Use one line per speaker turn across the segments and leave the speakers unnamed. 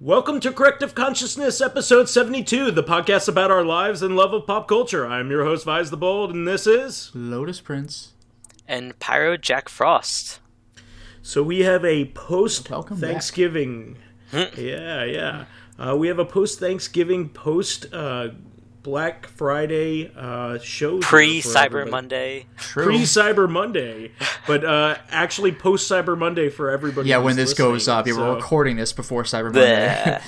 Welcome to Corrective Consciousness, episode 72, the podcast about our lives and love of pop culture. I'm your host, VyseTheBold, and this is...
Lotus Prince.
And Pyro Jack Frost.
So we have a post-Thanksgiving... We have a post-Thanksgiving, post-Black Friday show.
Pre-Cyber Monday.
True.
Pre-Cyber Monday. But actually post-Cyber Monday for everybody.
Yeah, when this goes up. Yeah, we're recording this before Cyber Monday.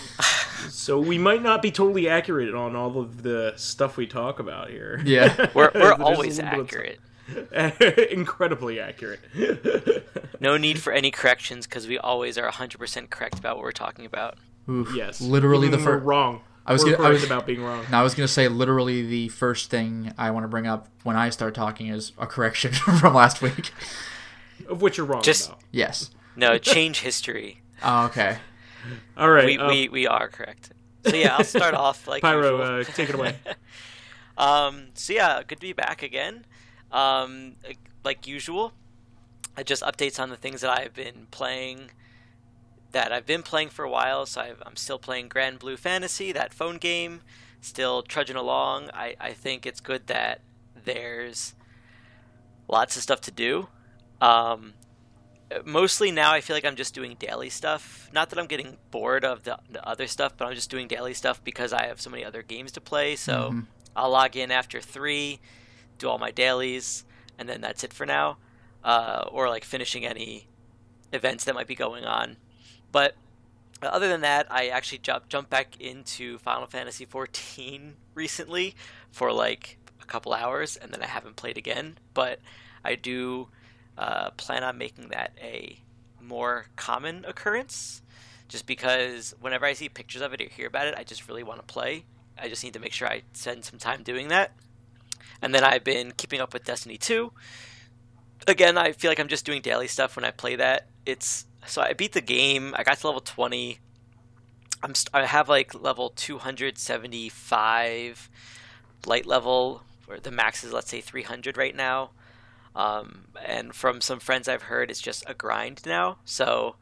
So we might not be totally accurate on all of the stuff we talk about here.
Yeah.
We're always accurate.
Incredibly accurate.
No need for any corrections because we always are 100% correct about what we're talking about.
Oof.
Yes.
Literally
even
the
we're
first...
wrong. I was about being wrong.
No, I was going to say literally the first thing I want to bring up when I start talking is a correction from last week.
Of which you're wrong about.
Yes.
No, change history.
Oh, okay.
All right.
We are correct. So yeah, I'll start off like
Pyro, take it away.
So yeah, good to be back again. Like usual, just updates on the things that I've been playing for a while. So I'm still playing Granblue Fantasy, that phone game, still trudging along. I think it's good that there's lots of stuff to do. Mostly now I feel like I'm just doing daily stuff. Not that I'm getting bored of the other stuff, but I'm just doing daily stuff because I have so many other games to play. So I'll log in after 3, do all my dailies, and then that's it for now. Or like finishing any events that might be going on. But other than that, I actually jumped back into Final Fantasy XIV recently for like a couple hours, and then I haven't played again. But I do plan on making that a more common occurrence, just because whenever I see pictures of it or hear about it, I just really want to play. I just need to make sure I spend some time doing that. And then I've been keeping up with Destiny 2. Again, I feel like I'm just doing daily stuff when I play that. So I beat the game. I got to level 20. I have like level 275 light level, where the max is, let's say, 300 right now. And from some friends I've heard, it's just a grind now. So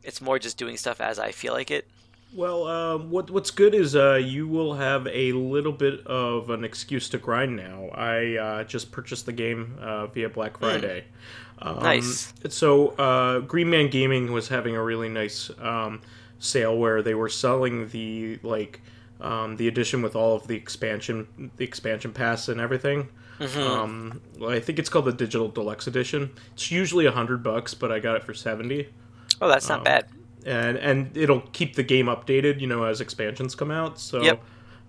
it's more just doing stuff as I feel like it.
Well, what's good is you will have a little bit of an excuse to grind now. I just purchased the game via Black Friday.
Nice.
So Green Man Gaming was having a really nice sale where they were selling the edition with all of the expansion pass and everything. I think it's called the Digital Deluxe Edition. It's usually $100, but I got it for $70.
Oh, that's not bad.
And it'll keep the game updated, as expansions come out. So
Yep.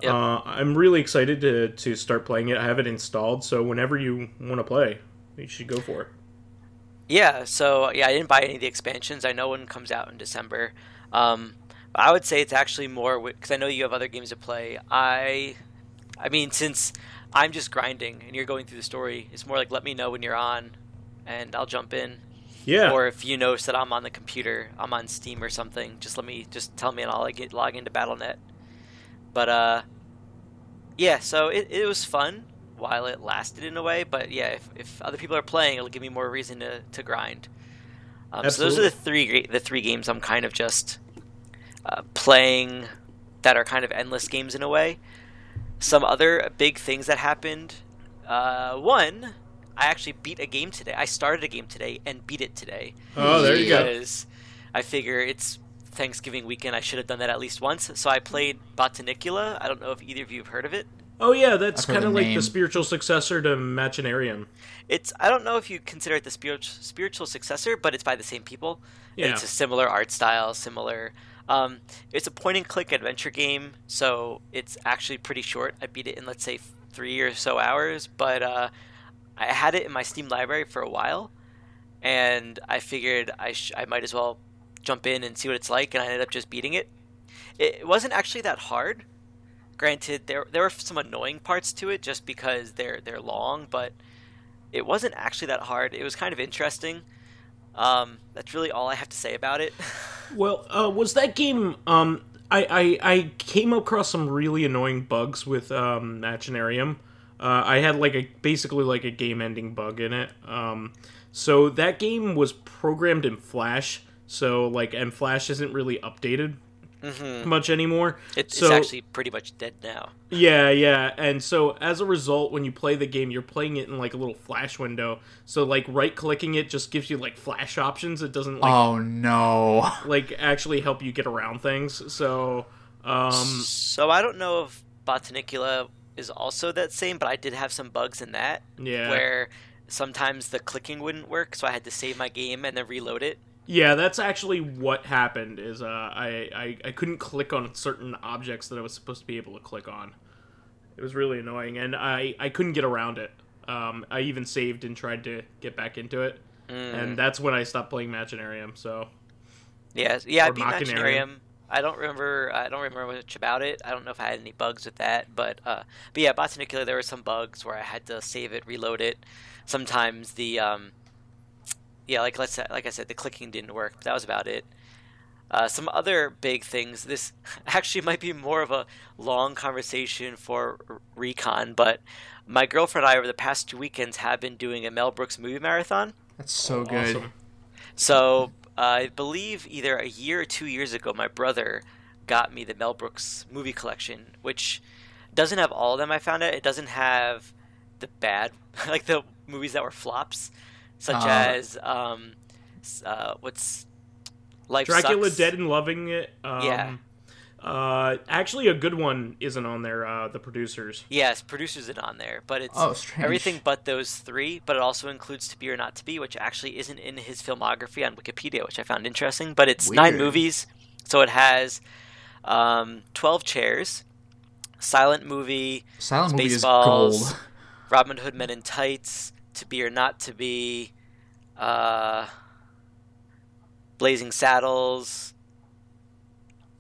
I'm really excited to start playing it. I have it installed, so whenever you want to play, you should go for it.
Yeah, so yeah, I didn't buy any of the expansions. I know one comes out in December. I would say it's actually more, because I know you have other games to play. I mean, since I'm just grinding and you're going through the story, it's more like let me know when you're on, and I'll jump in.
Yeah.
Or if you notice that I'm on the computer, I'm on Steam or something, just tell me and I'll log into Battle.net. But yeah, so it was fun while it lasted in a way. But yeah, if other people are playing, it'll give me more reason to grind. So those are the three games I'm kind of just playing that are kind of endless games in a way. Some other big things that happened. One, I actually beat a game today. I started a game today and beat it today.
Oh, there you go.
Because I figure it's Thanksgiving weekend. I should have done that at least once. So I played Botanicula. I don't know if either of you have heard of it.
Oh yeah, that's kind of like the spiritual successor to Machinarium.
I don't know if you consider it the spiritual successor, but it's by the same people.
Yeah.
It's a similar art style, similar. It's a point-and-click adventure game, so it's actually pretty short. I beat it in, let's say, 3 or so hours, but I had it in my Steam library for a while, and I figured I might as well jump in and see what it's like, and I ended up just beating it. It wasn't actually that hard. Granted, there were some annoying parts to it just because they're long, but it wasn't actually that hard. It was kind of interesting. That's really all I have to say about it.
Well, was that game... I came across some really annoying bugs with Machinarium. I had basically a game-ending bug in it. So that game was programmed in Flash, and Flash isn't really updated. much anymore.
It's actually pretty much dead now.
Yeah, and so as a result, when you play the game, you're playing it in like a little flash window. So like right-clicking it just gives you like flash options. It doesn't like
Oh no.
like actually help you get around things. So
So I don't know if Botanicula is also that same, but I did have some bugs in that.
Yeah.
Where sometimes the clicking wouldn't work, so I had to save my game and then reload it.
yeah, that's actually what happened. Is I couldn't click on certain objects that I was supposed to be able to click on. It was really annoying, and I couldn't get around it. I even saved and tried to get back into it, and that's when I stopped playing Machinarium. So
Yeah,
Or
I beat Machinarium. I don't remember much about it. I don't know if I had any bugs with that, but yeah, Botanicula, there were some bugs where I had to save it, reload it. Sometimes the like I said, the clicking didn't work. But that was about it. Some other big things. This actually might be more of a long conversation for Recon, but my girlfriend and I over the past 2 weekends have been doing a Mel Brooks movie marathon.
That's so good.
awesome.
So I believe either a year or 2 years ago, my brother got me the Mel Brooks movie collection, which doesn't have all of them. I found out it doesn't have the bad, like the movies that were flops, such as what's Life
Dracula
Sucks.
Dead and Loving It.
Yeah.
Actually, a good one isn't on there. The Producers.
Yes, Producers isn't on there, but it's
Strange.
everything but those three. But it also includes To Be or Not to Be, which actually isn't in his filmography on Wikipedia, which I found interesting. But it's 9 movies, so it has 12 Chairs, Silent Movie,
Silent movie is
Spaceballs,
gold.
Robin Hood Men in Tights, To Be or Not to Be, Blazing Saddles.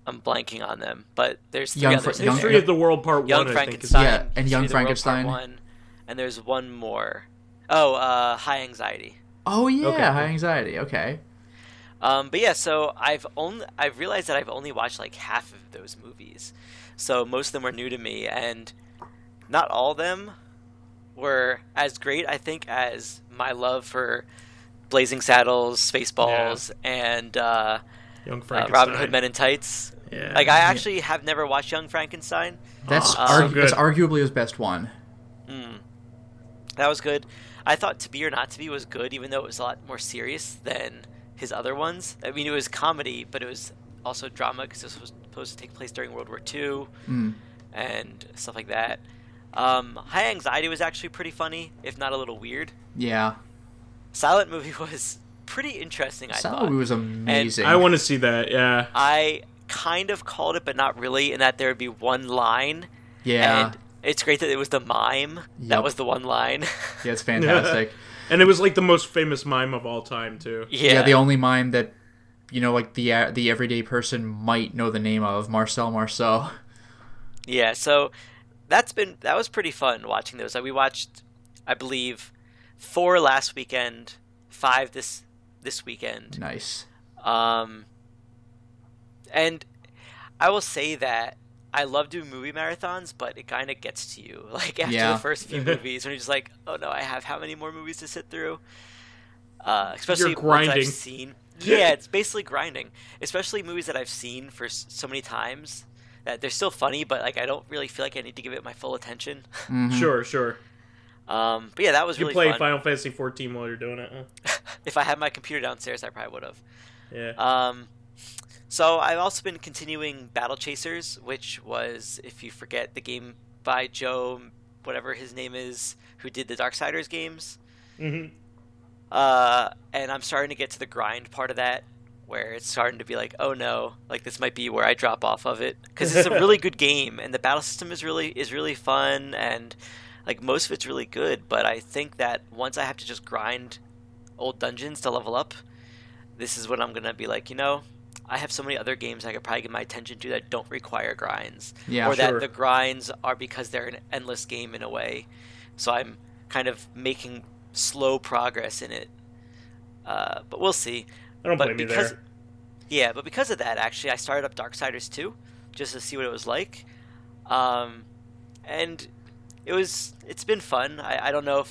I'm blanking on them, but there's three others.
History of the World Part
Young
1,
Frankenstein,
I think. Yeah, and Young
History of the World
Frankenstein.
Part 1, and there's one more. Oh, High Anxiety.
Oh yeah,
Okay.
High Anxiety. Okay.
But yeah, so I've realized that I've only watched like half of those movies, so most of them were new to me, and not all of them were as great, I think, as my love for Blazing Saddles, Spaceballs, and
Young Frankenstein.
Robin Hood Men in Tights.
Yeah.
Like I actually have never watched Young Frankenstein.
That's
so good.
that's arguably his best one.
That was good. I thought To Be or Not to Be was good, even though it was a lot more serious than his other ones. I mean, it was comedy, but it was also drama because this was supposed to take place during World War II and stuff like that. High Anxiety was actually pretty funny, if not a little weird.
Yeah.
Silent Movie was pretty interesting, I
Silent
thought.
movie was amazing.
I want to see that. Yeah.
I kind of called it, but not really, in that there would be one line.
Yeah.
And it's great that it was the mime.
Yep.
That was the one line.
Yeah, it's fantastic.
And it was like the most famous mime of all time too.
Yeah, the only mime that, like the everyday person might know the name of, Marcel Marceau.
Yeah, so that was pretty fun watching those. Like we watched, I believe, 4 last weekend, 5 this weekend.
Nice.
And I will say that I love doing movie marathons, but it kind of gets to you. Like after the first few movies, when you're just like, oh no, I have how many more movies to sit through? Especially
You're
ones I've
grinding.
seen. Yeah, it's basically grinding. Especially movies that I've seen for so many times that they're still funny, but like I don't really feel like I need to give it my full attention.
Sure.
But yeah, that was
You
really
play
fun.
Final Fantasy 14 while you're doing it, huh?
If I had my computer downstairs, I probably would have.
Yeah.
So I've also been continuing Battle Chasers, which was, if you forget, the game by Joe, whatever his name is, who did the Darksiders games.
Mm-hmm.
And I'm starting to get to the grind part of that, where it's starting to be like, oh no, like this might be where I drop off of it, because it's a really good game, and the battle system is really fun, and like most of it's really good. But I think that once I have to just grind old dungeons to level up, this is when I'm gonna be like, I have so many other games I could probably give my attention to that don't require grinds.
Yeah,
or
sure.
that the grinds are because they're an endless game in a way. So I'm kind of making slow progress in it. But we'll see.
I don't blame you there.
Yeah, but because of that, actually, I started up Darksiders 2 just to see what it was like. And it's been fun. I don't know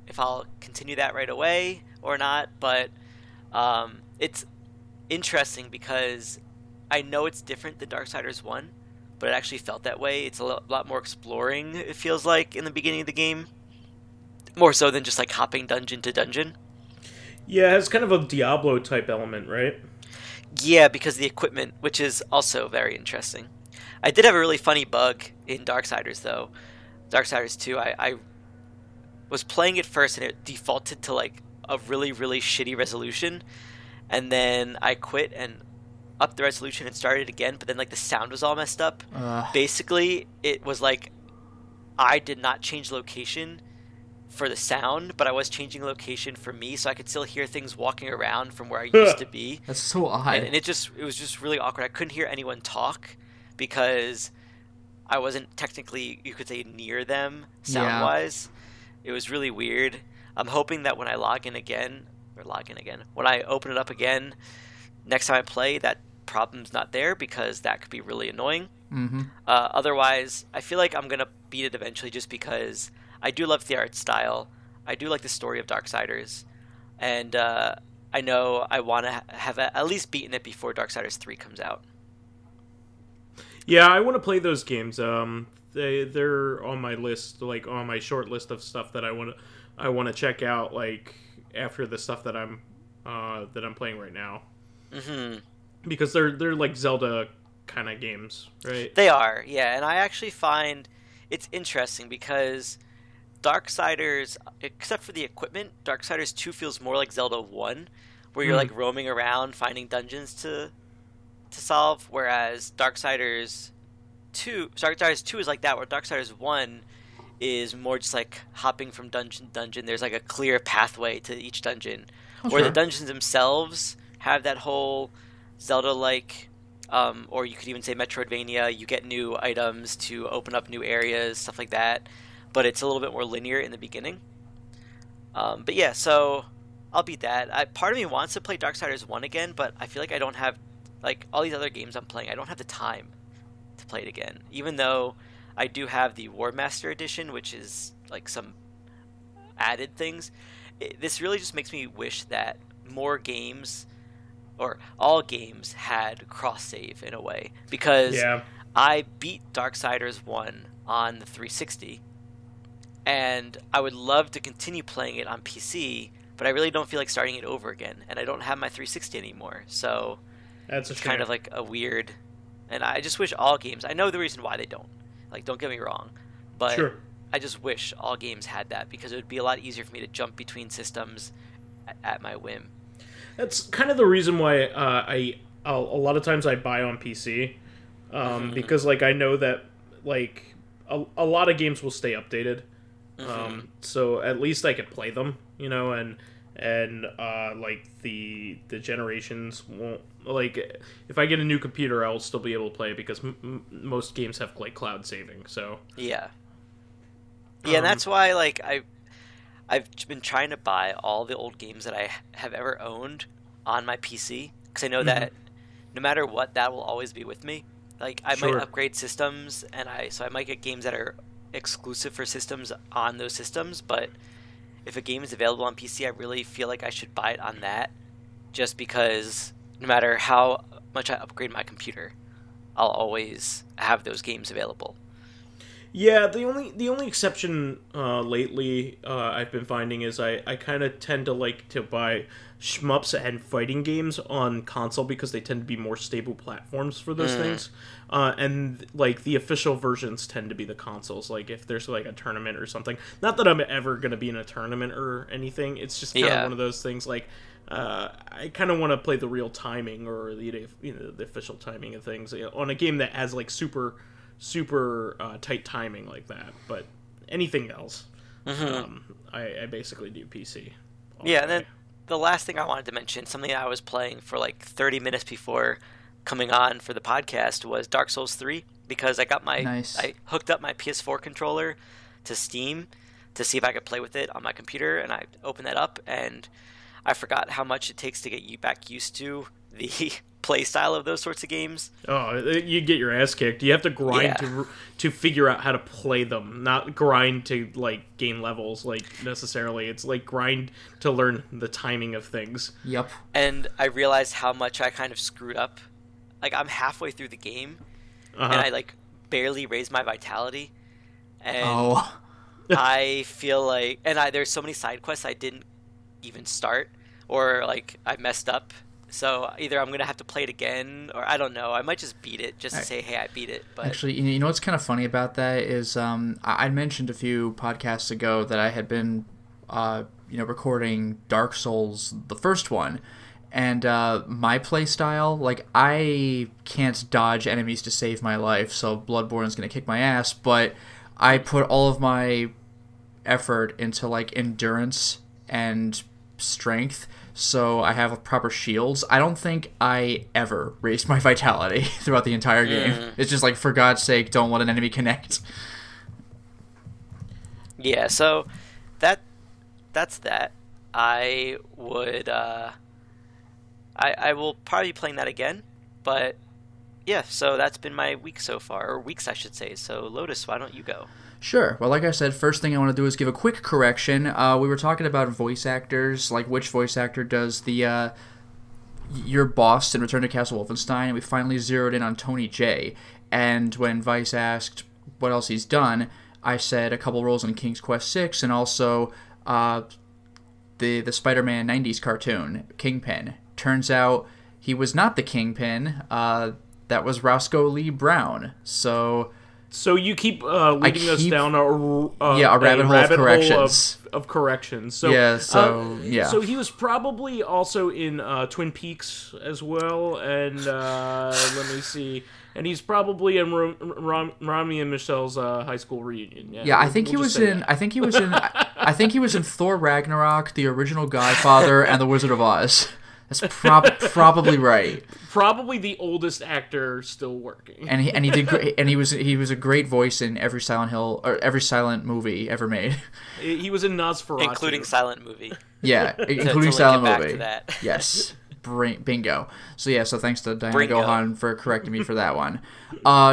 if I'll continue that right away or not, but it's interesting because I know it's different than Darksiders 1, but it actually felt that way. It's a lot more exploring, it feels like, in the beginning of the game. More so than just, like, hopping dungeon to dungeon.
Yeah, it has kind of a Diablo-type element, right?
Yeah, because of the equipment, which is also very interesting. I did have a really funny bug in Darksiders, though. Darksiders 2, I was playing it first, and it defaulted to, like, a really, really shitty resolution. And then I quit and upped the resolution and started again, but then, like, the sound was all messed up. Basically, it was like I did not change location for the sound, but I was changing location for me, so I could still hear things walking around from where I used to be.
That's so odd.
And it was just really awkward. I couldn't hear anyone talk because I wasn't technically, you could say, near them sound-wise. Yeah. It was really weird. I'm hoping that when I when I open it up again, next time I play, that problem's not there, because that could be really annoying.
Mm-hmm.
Otherwise, I feel like I'm going to beat it eventually, just because I do love the art style. I do like the story of Darksiders. And I know I want to have at least beaten it before Darksiders 3 comes out.
Yeah, I want to play those games. They're on my list, like on my short list of stuff that I want to check out, like after the stuff that I'm playing right now.
Mm-hmm.
Because they're like Zelda kind of games, right?
They are, yeah. And I actually find it's interesting because Darksiders, except for the equipment, Darksiders 2 feels more like Zelda 1, where you're like roaming around finding dungeons to solve, whereas Darksiders 2 is like that, where Darksiders 1 is more just like hopping from dungeon to dungeon. There's like a clear pathway to each dungeon, where the dungeons themselves have that whole Zelda-like, or you could even say Metroidvania. You get new items to open up new areas, stuff like that. But it's a little bit more linear in the beginning. But yeah, so I'll beat that. Part of me wants to play Darksiders 1 again, but I feel like I don't have, like, all these other games I'm playing, I don't have the time to play it again. Even though I do have the War Master Edition, which is, like, some added things. This really just makes me wish that more games, or all games, had cross-save in a way. Because I beat Darksiders 1 on the 360, and I would love to continue playing it on PC, but I really don't feel like starting it over again, and I don't have my 360 anymore, so it's kind of like a weird, and I just wish all games, I know the reason why they don't, like, don't get me wrong, but I just wish all games had that, because it would be a lot easier for me to jump between systems at my whim. That's
kind of the reason why a lot of times I buy on PC, because, like, I know that, like, a lot of games will stay updated. So at least I could play them, you know, and like the generations won't, like, if I get a new computer, I'll still be able to play it, because most games have, like, cloud saving. So
yeah, and that's why, like, I've been trying to buy all the old games that I have ever owned on my PC, because I know that no matter what, that will always be with me. Like, I might upgrade systems, and I might get games that are exclusive for systems on those systems, but if a game is available on PC, I really feel like I should buy it on that, just because no matter how much I upgrade my computer, I'll always have those games available.
Yeah, the only exception lately I've been finding is I kind of tend to like to buy shmups and fighting games on console, because they tend to be more stable platforms for those things. And, like, the official versions tend to be the consoles, like, if there's, like, a tournament or something. Not that I'm ever going to be in a tournament or anything, it's just kind of one of those things, like, I kind of want to play the real timing, or the official timing of things, on a game that has, like, super tight timing like that. But anything else, I basically do PC.
And then the last thing I wanted to mention, something I was playing for like 30 minutes before coming on for the podcast, was Dark Souls 3, because I got I hooked up my PS4 controller to Steam to see if I could play with it on my computer, and I opened that up, and I forgot how much it takes to get you back used to the play style of those sorts of games.
Oh, you get your ass kicked. You have to grind to figure out how to play them, not grind to, like, gain levels, like, necessarily. It's like grind to learn the timing of things.
Yep.
And I realized how much I kind of screwed up like I'm halfway through the game,
Uh-huh.
and I like barely raised my vitality, and
Oh.
I feel like, and there's so many side quests I didn't even start, or like I messed up. So either I'm gonna have to play it again, or I don't know. I might just beat it just to say, hey, I beat it. But
actually, you know what's kind of funny about that is I mentioned a few podcasts ago that I had been recording Dark Souls, the first one, and my play style, like I can't dodge enemies to save my life, so Bloodborne's gonna kick my ass. But I put all of my effort into like endurance and strength, so I have proper shields. I don't think I ever raised my vitality throughout the entire game. It's just like, for God's sake, don't let an enemy connect.
yeah, so that's that. I would I will probably be playing that again, but yeah, so that's been my week so far, or weeks I should say. So Lotus, why don't you go?
Sure. Well, like I said, first thing I want to do is give a quick correction. We were talking about voice actors, like which voice actor does the your boss in Return to Castle Wolfenstein, and we finally zeroed in on Tony J. And when Vyse asked what else he's done, I said a couple roles in King's Quest VI, and also the Spider-Man 90s cartoon, Kingpin. Turns out he was not the Kingpin. That was Roscoe Lee Brown. So
you keep leading us down a
rabbit hole of corrections.
Of corrections. So,
yeah, yeah.
So he was probably also in Twin Peaks as well, and let me see. And he's probably in Romney and Michelle's high school reunion.
Yeah, I think he was in. I think he was in. I think he was in Thor Ragnarok, The Original Godfather, and The Wizard of Oz. That's probably right.
Probably the oldest actor still working.
And he did great, and he was a great voice in every Silent Hill or every silent movie ever made.
He was in Nosferatu,
including Silent Movie.
Yeah, including Silent Movie.
To that.
Yes. Bingo. So thanks to Diana
Bringo.
Gohan for correcting me for that one.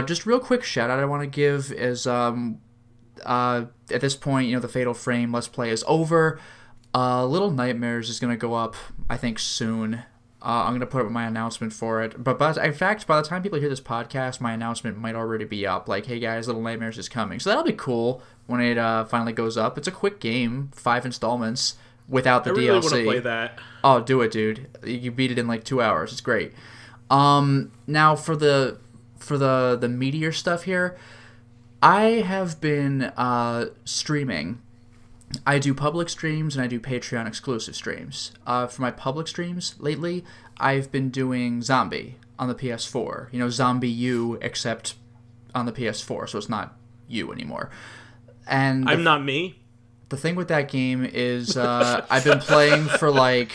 Just real quick shout out I want to give is at this point, the Fatal Frame Let's Play is over. Little Nightmares is going to go up, I think, soon. I'm going to put up my announcement for it. But in fact, by the time people hear this podcast, my announcement might already be up. Like, hey guys, Little Nightmares is coming. So that'll be cool when it finally goes up. It's a quick game, 5 installments without the DLC.
I really want to play that.
Oh, do it, dude. You beat it in like 2 hours. It's great. Now for the meteor stuff here, I have been streaming. I do public streams and I do Patreon exclusive streams. For my public streams lately, I've been doing Zombi on the PS4. Zombie U, except on the PS4, so it's not you anymore. And
I'm not me.
The thing with that game is I've been playing for like...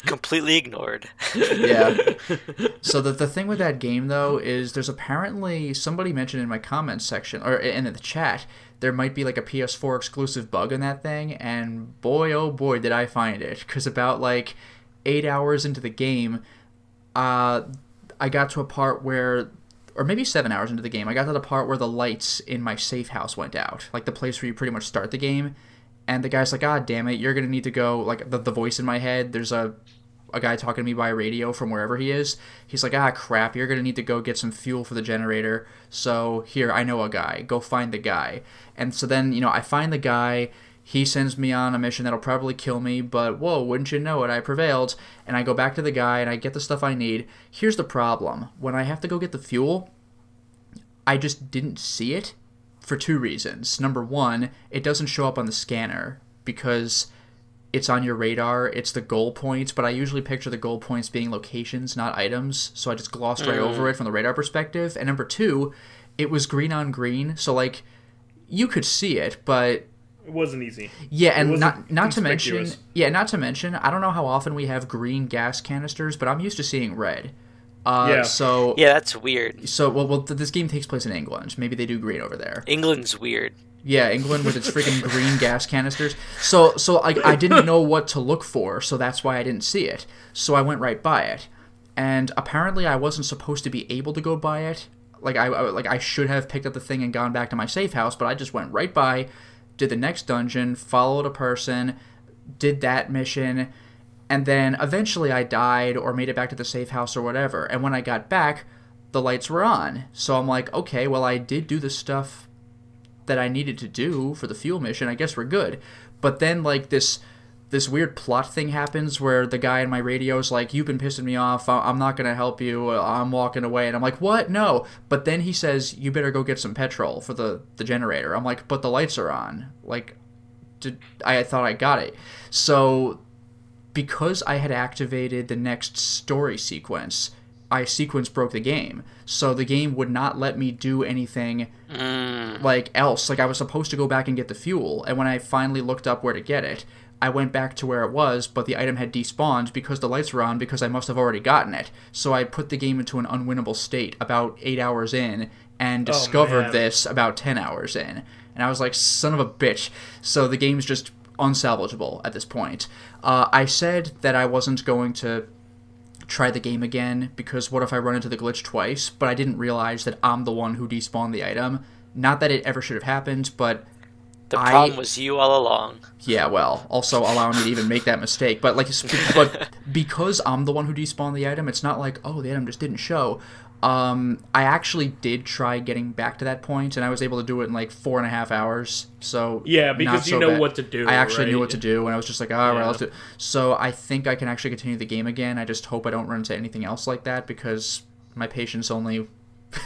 Completely ignored.
Yeah. So the thing with that game, though, is there's apparently... Somebody mentioned in my comments section, or in the chat, there might be like a PS4 exclusive bug in that thing, and boy, oh boy, did I find it. Because about like 8 hours into the game, I got to a part where... Or maybe 7 hours into the game, I got to the part where the lights in my safe house went out. Like the place where you pretty much start the game. And the guy's like, God damn it, you're going to need to go, like, the voice in my head, there's a guy talking to me by radio from wherever he is. He's like, crap, you're going to need to go get some fuel for the generator. So, here, I know a guy. Go find the guy. And so then, I find the guy. He sends me on a mission that'll probably kill me, but whoa, wouldn't you know it, I prevailed. And I go back to the guy, and I get the stuff I need. Here's the problem. When I have to go get the fuel, I just didn't see it. For 2 reasons. Number 1, it doesn't show up on the scanner because it's on your radar. It's the goal points, but I usually picture the goal points being locations, not items, so I just glossed right over it from the radar perspective. And number 2, it was green on green, so like you could see it, but
it wasn't easy.
Yeah, and not to mention, I don't know how often we have green gas canisters, but I'm used to seeing red. So
yeah, that's weird.
So well, this game takes place in England. Maybe they do green over there.
England's weird.
Yeah, England with its freaking green gas canisters. So I didn't know what to look for, so that's why I didn't see it. So I went right by it, and apparently I wasn't supposed to be able to go by it. I should have picked up the thing and gone back to my safe house, but I just went right by, did the next dungeon, followed a person, did that mission. And then eventually I died or made it back to the safe house or whatever. And when I got back, the lights were on. So I'm like, okay, well, I did do the stuff that I needed to do for the fuel mission. I guess we're good. But then, like, this weird plot thing happens where the guy in my radio is like, you've been pissing me off, I'm not going to help you, I'm walking away. And I'm like, what? No. But then he says, you better go get some petrol for the generator. I'm like, but the lights are on. Like, I thought I got it. So, because I had activated the next story sequence, I sequence broke the game. So the game would not let me do anything like else. Like, I was supposed to go back and get the fuel. And when I finally looked up where to get it, I went back to where it was, but the item had despawned because the lights were on because I must have already gotten it. So I put the game into an unwinnable state about 8 hours in and discovered this about 10 hours in. And I was like, son of a bitch. So the game's just unsalvageable at this point. I said that I wasn't going to try the game again because what if I run into the glitch twice? But I didn't realize that I'm the one who despawned the item. Not that it ever should have happened, but
the problem was you all along.
Yeah, well, also allowing me to even make that mistake. But but because I'm the one who despawned the item, it's not like, oh, the item just didn't show. I actually did try getting back to that point, and I was able to do it in like 4.5 hours. So
yeah, because you know what to do.
I actually knew what to do, and I was just like, all right, let's do it. So I think I can actually continue the game again. I just hope I don't run into anything else like that because my patience only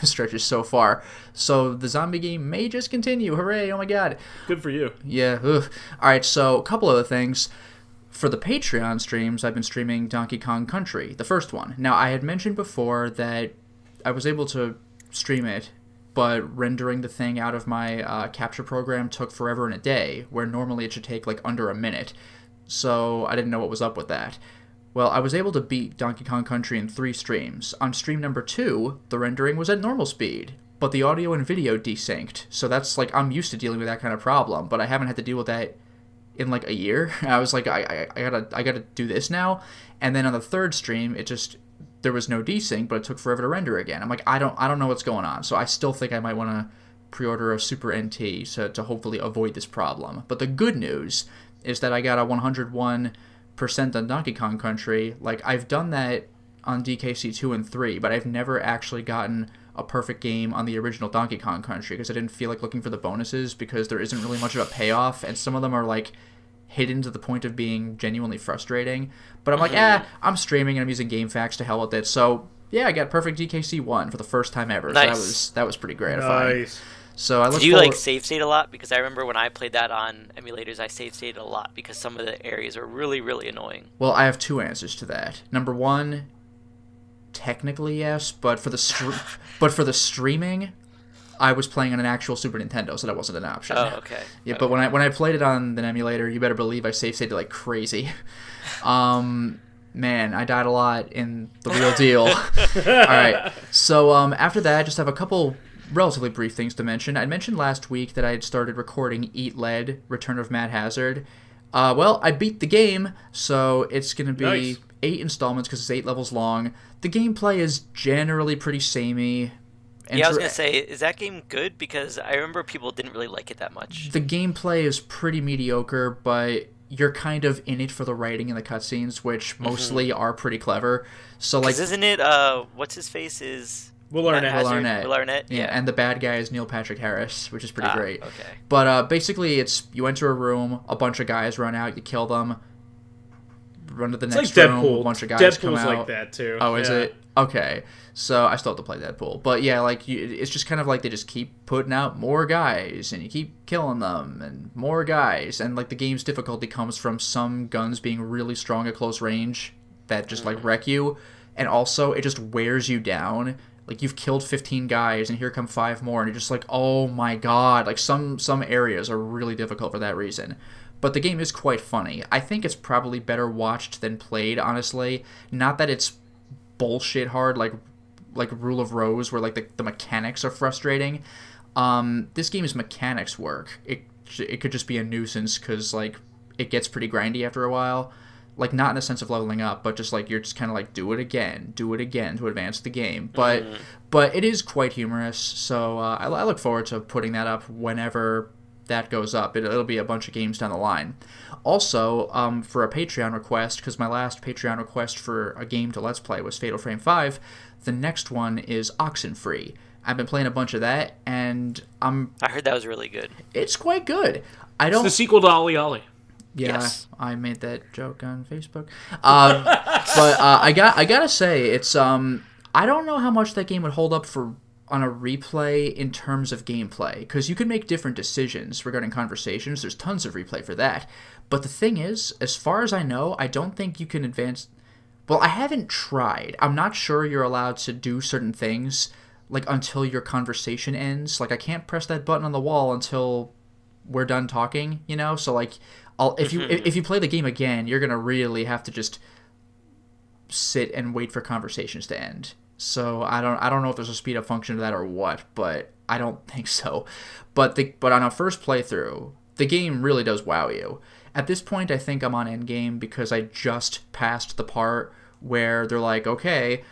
stretches so far. So the zombie game may just continue. Hooray! Oh my god.
Good for you.
Yeah. Ugh. All right. So a couple other things. For the Patreon streams, I've been streaming Donkey Kong Country, the first one. Now, I had mentioned before that I was able to stream it, but rendering the thing out of my capture program took forever and a day, where normally it should take like under a minute. So I didn't know what was up with that. Well, I was able to beat Donkey Kong Country in 3 streams. On stream number 2, the rendering was at normal speed, but the audio and video desynced. So that's like, I'm used to dealing with that kind of problem, but I haven't had to deal with that in like a year. I was like, I gotta do this now. And then on the 3rd stream, there was no desync, but it took forever to render again. I'm like, I don't know what's going on. So I still think I might want to pre-order a Super NT to hopefully avoid this problem. But the good news is that I got a 101% on Donkey Kong Country. Like, I've done that on DKC 2 and 3, but I've never actually gotten a perfect game on the original Donkey Kong Country because I didn't feel like looking for the bonuses because there isn't really much of a payoff, and some of them are like hidden to the point of being genuinely frustrating. But I'm like, I'm streaming and I'm using GameFAQs to hell with it. So yeah, I got perfect DKC 1 for the first time ever.
Nice.
So that was pretty gratifying. Nice. So I look
Do you like save state a lot? Because I remember when I played that on emulators, I save stated a lot because some of the areas were really, really annoying.
Well, I have 2 answers to that. Number 1, technically yes, but for the streaming, I was playing on an actual Super Nintendo, so that wasn't an option.
Oh, okay.
Yeah,
okay.
But when I played it on an emulator, you better believe I save stated like crazy. Man, I died a lot in the real deal. All right. So after that, I just have a couple relatively brief things to mention. I mentioned last week that I had started recording Eat Lead, Return of Mad Hazard. Well, I beat the game, so it's going to be
Nice.
8 installments because it's 8 levels long. The gameplay is generally pretty samey.
Yeah, I was going to say, is that game good? Because I remember people didn't really like it that much.
The gameplay is pretty mediocre, but you're kind of in it for the writing and the cutscenes, which mostly are pretty clever. So, like,
isn't it, what's his face is...
Will Arnett.
Will Arnett,
yeah. And the bad guy is Neil Patrick Harris, which is pretty great.
Okay.
But basically, it's you enter a room, a bunch of guys run out, you kill them, run to the next room, a bunch of guys come out.
Deadpool's like that, too.
Oh, is it? Okay. So I still have to play Deadpool. But yeah, like it's just kind of like they just keep putting out more guys, and you keep killing them, and more guys. And like the game's difficulty comes from some guns being really strong at close range that just like wreck you. And also, it just wears you down. Like, you've killed 15 guys, and here come 5 more, and you're just like, oh my god. Like, some areas are really difficult for that reason. But the game is quite funny. I think it's probably better watched than played, honestly. Not that it's bullshit hard, like Rule of Rose, where, like, the mechanics are frustrating. This game's mechanics work. It could just be a nuisance, because, like, it gets pretty grindy after a while. Like, not in the sense of leveling up, but just, like, you're just kind of like, do it again to advance the game. But it is quite humorous, so I look forward to putting that up whenever that goes up. It'll be a bunch of games down the line. Also, for a Patreon request, because my last Patreon request for a game to Let's Play was Fatal Frame 5, the next one is Oxenfree. I've been playing a bunch of that, and
I heard that was really good.
It's quite good.
It's the sequel to Ollie Ollie.
Yeah,
yes.
I made that joke on Facebook. But I gotta say, it's I don't know how much that game would hold up on a replay in terms of gameplay, because you can make different decisions regarding conversations. There's tons of replay for that. But the thing is, as far as I know, I don't think you can advance... Well, I haven't tried. I'm not sure you're allowed to do certain things, like, until your conversation ends. Like, I can't press that button on the wall until we're done talking, you know? So, like, if you play the game again, you're going to really have to just sit and wait for conversations to end. So I don't know if there's a speed up function to that or what, but I don't think so. But on a first playthrough, the game really does wow you. At this point, I think I'm on endgame because I just passed the part where they're like, okay,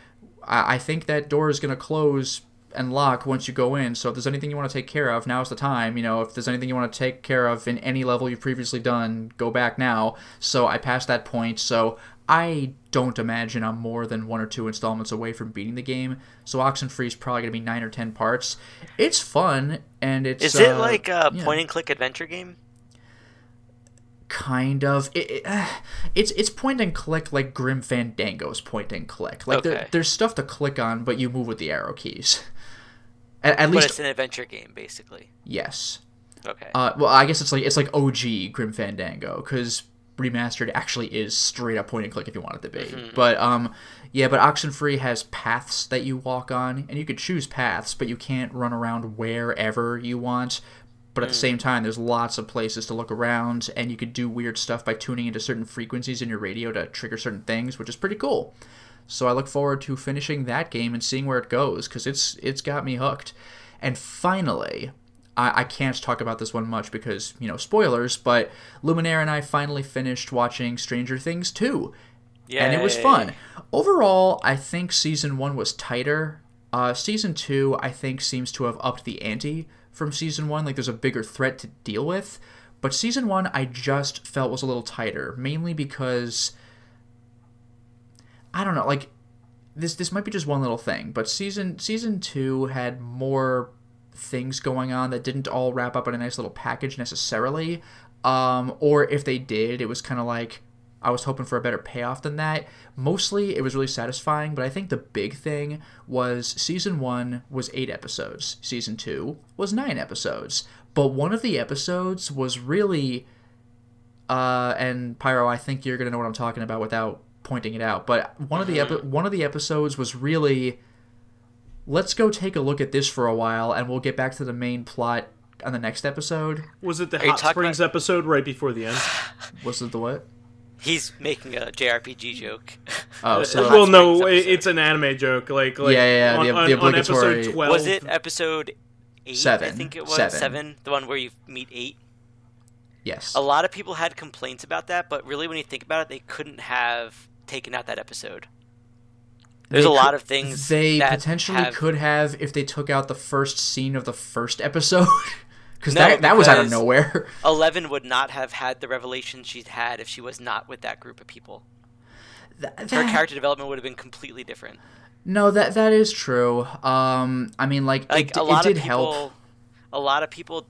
I think that door is going to close and lock once you go in, so if there's anything you want to take care of, now's the time. You know, if there's anything you want to take care of in any level you've previously done, go back now. So I passed that point, so I don't imagine I'm more than 1 or 2 installments away from beating the game, so Oxenfree is probably going to be 9 or 10 parts. It's fun, and it's...
Is it like a point-and-click adventure game?
Kind of. It's point-and-click like Grim Fandango's point-and-click. Like,
okay.
There's stuff to click on, but you move with the arrow keys. At least...
But it's an adventure game, basically.
Yes.
Okay.
Well, I guess it's like OG Grim Fandango, because Remastered actually is straight up point and click if you want it to be. Mm-hmm. But but Oxenfree has paths that you walk on, and you could choose paths, but you can't run around wherever you want. But at the same time, there's lots of places to look around, and you could do weird stuff by tuning into certain frequencies in your radio to trigger certain things, which is pretty cool. So I look forward to finishing that game and seeing where it goes, because it's got me hooked. And finally, I can't talk about this one much because, spoilers, but Luminaire and I finally finished watching Stranger Things 2. Yay. And it was fun. Overall, I think Season 1 was tighter. Season 2, I think, seems to have upped the ante from Season 1. Like, there's a bigger threat to deal with. But Season 1, I just felt was a little tighter, mainly because... I don't know, like, this might be just one little thing, but Season 2 had more things going on that didn't all wrap up in a nice little package necessarily, or if they did, it was kind of like I was hoping for a better payoff than that. Mostly, it was really satisfying, but I think the big thing was Season 1 was 8 episodes, Season 2 was 9 episodes, but one of the episodes was really, and Pyro, I think you're going to know what I'm talking about without pointing it out, but one of the episodes was really, let's go take a look at this for a while and we'll get back to the main plot on the next episode.
Was it the Hot Springs episode right before the end?
Was it the what?
He's making a JRPG joke.
Oh, so
well, no, it's an anime joke. Like
yeah, the obligatory.
On episode 12.
Was it episode 8?
7.
I think it was
7.
The one where you meet 8.
Yes.
A lot of people had complaints about that, but really, when you think about it, they couldn't have taken out that episode. There's a lot of things
they
that
potentially could have if they took out the first scene of the first episode. Because
that
was out of nowhere.
11 would not have had the revelation she'd had if she was not with that group of people. Her character development would have been completely different.
No, that is true. I mean, it did help.
A lot of people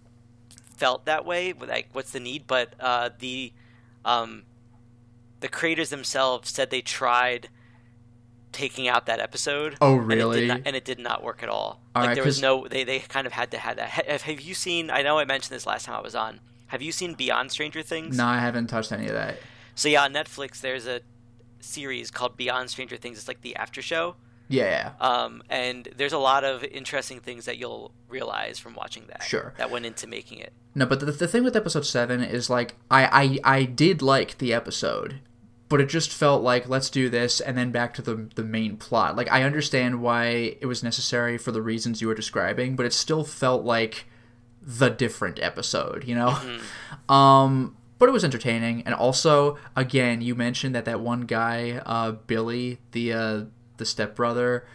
felt that way. Like, what's the need? But the creators themselves said they tried taking out that episode.
Oh, really?
And it did not work at all.
There
was no... They kind of had to have that. Have you seen... I know I mentioned this last time I was on. Have you seen Beyond Stranger Things?
No, I haven't touched any of that.
So yeah, on Netflix, there's a series called Beyond Stranger Things. It's like the after show.
Yeah.
And there's a lot of interesting things that you'll realize from watching that.
Sure.
That went into making it.
No, but the thing with episode 7 is, I did like the episode, but it just felt like, let's do this, and then back to the main plot. Like, I understand why it was necessary for the reasons you were describing, but it still felt like the different episode, Mm-hmm. But it was entertaining, and also, again, you mentioned that one guy, Billy, the stepbrother,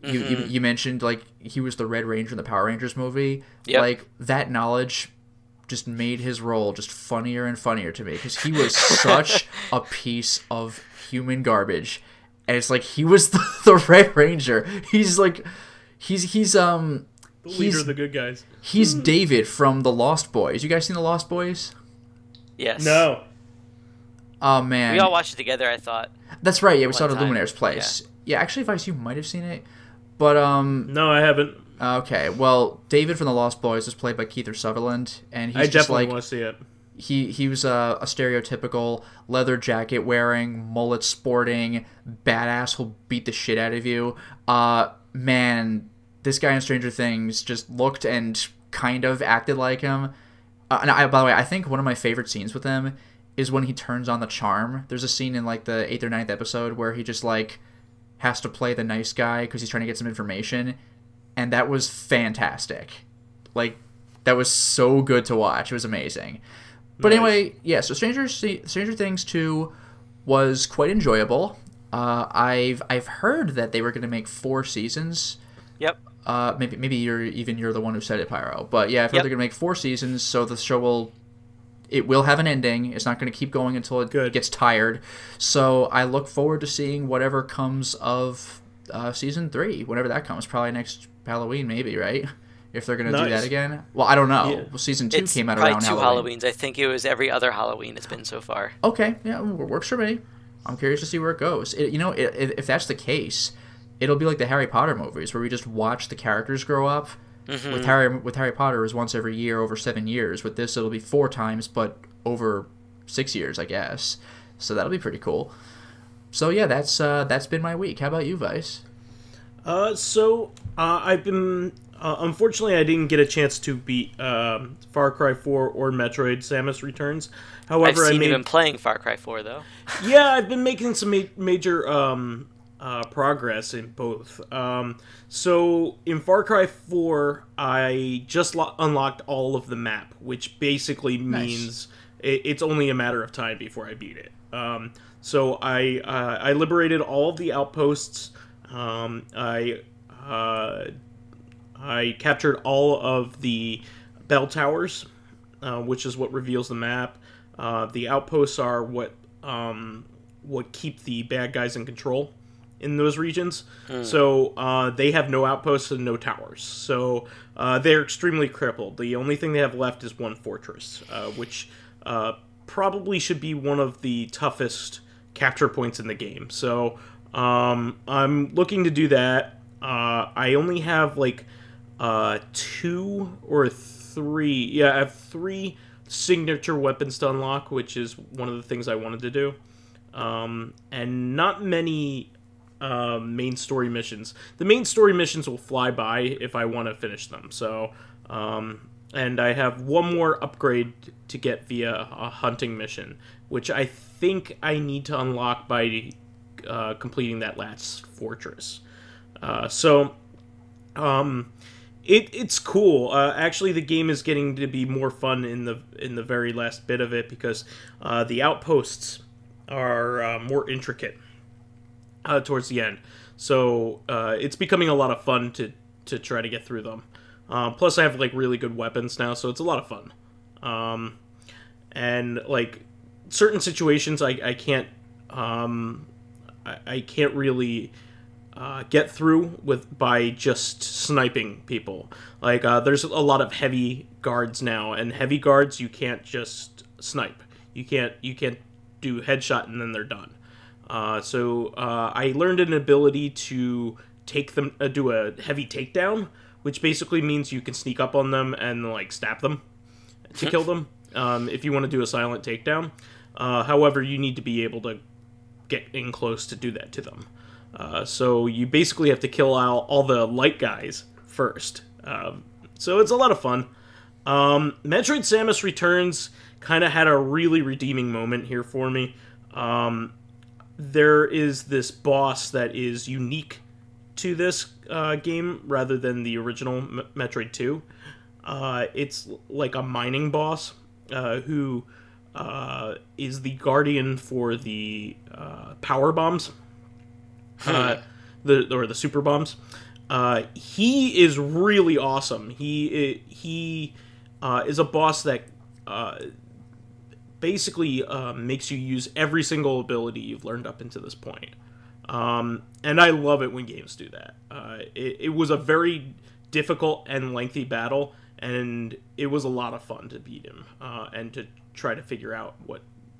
mm-hmm.
you mentioned, he was the Red Ranger in the Power Rangers movie.
Yep.
That knowledge just made his role just funnier and funnier to me, because he was such a piece of human garbage. And it's like he was the Red Ranger. He's like he's
the leader of the good guys.
He's David from the Lost Boys. You guys seen the Lost Boys?
Yes.
No.
Oh man.
We all watched it together, I thought.
That's right. Yeah, we saw it at
time.
Luminaire's place. Yeah, actually, Vyse, you might have seen it, but
No, I haven't.
Okay, well, David from the Lost Boys is played by Kiefer Sutherland, and he's
I
just
definitely
like
want to see it.
he was a stereotypical leather jacket wearing, mullet sporting, badass who'll beat the shit out of you. Man, this guy in Stranger Things just looked and kind of acted like him. By the way, I think one of my favorite scenes with him is when he turns on the charm. There's a scene in like the 8th or 9th episode where he just like has to play the nice guy because he's trying to get some information, and that was fantastic. Like, that was so good to watch. It was amazing. But
Nice.
anyway, yeah, so Stranger Things 2 was quite enjoyable. I've heard that they were going to make 4 seasons.
Yep.
Maybe you're the one who said it, Pyro. But yeah, I've heard
Yep.
they're going to make 4 seasons, so the show will have an ending. It's not going to keep going until it gets tired. So I look forward to seeing whatever comes of season 3, whenever that comes. Probably next Halloween, maybe, right? If they're going to do that again. Well, I don't know.
Yeah.
Well, season 2
It's
came out
probably
around
2
Halloween.
Halloweens. I think it was every other Halloween it's been so far.
Okay, yeah, works for me. I'm curious to see where it goes. If that's the case, it'll be like the Harry Potter movies, where we just watch the characters grow up.
Mm-hmm.
With Harry Potter, it was once every year over 7 years. With this, it'll be 4 times, but over 6 years, I guess. So that'll be pretty cool. So yeah, that's been my week. How about you, Vyse?
I've been unfortunately I didn't get a chance to beat Far Cry 4 or Metroid: Samus Returns. However,
I've seen you been playing Far Cry 4 though.
Yeah, I've been making some major progress in both. So in Far Cry 4, I just unlocked all of the map, which basically means it's only a matter of time before I beat it. So I liberated all of the outposts. I captured all of the bell towers, which is what reveals the map. The outposts are what keep the bad guys in control in those regions. So they have no outposts and no towers. So they're extremely crippled. The only thing they have left is one fortress, which probably should be one of the toughest capture points in the game. So I'm looking to do that. I only have like 2 or 3. Yeah, I have 3 signature weapons to unlock, which is one of the things I wanted to do. And not many main story missions. The main story missions will fly by if I want to finish them. So, and I have one more upgrade to get via a hunting mission, which I think I need to unlock by completing that last fortress. It's cool. Actually, the game is getting to be more fun in the very last bit of it, because the outposts are more intricate towards the end. So it's becoming a lot of fun to try to get through them. Plus, I have like really good weapons now, so it's a lot of fun. And like certain situations, I can't really get through by just sniping people. Like there's a lot of heavy guards now, and heavy guards you can't just snipe. You can't do headshot and then they're done. So I learned an ability to take them, do a heavy takedown, which basically means you can sneak up on them and like stab them to kill them. If you want to do a silent takedown. However, you need to be able to get in close to do that to them. So you basically have to kill out all the light guys first. So it's a lot of fun. Metroid: Samus Returns kind of had a really redeeming moment here for me. There is this boss that is unique to this game rather than the original Metroid 2. It's like a mining boss who is the guardian for the power bombs. The super bombs. He is really awesome. He is a boss that basically makes you use every single ability you've learned up into this point. And I love it when games do that. It was a very difficult and lengthy battle, and it was a lot of fun to beat him and to try to figure out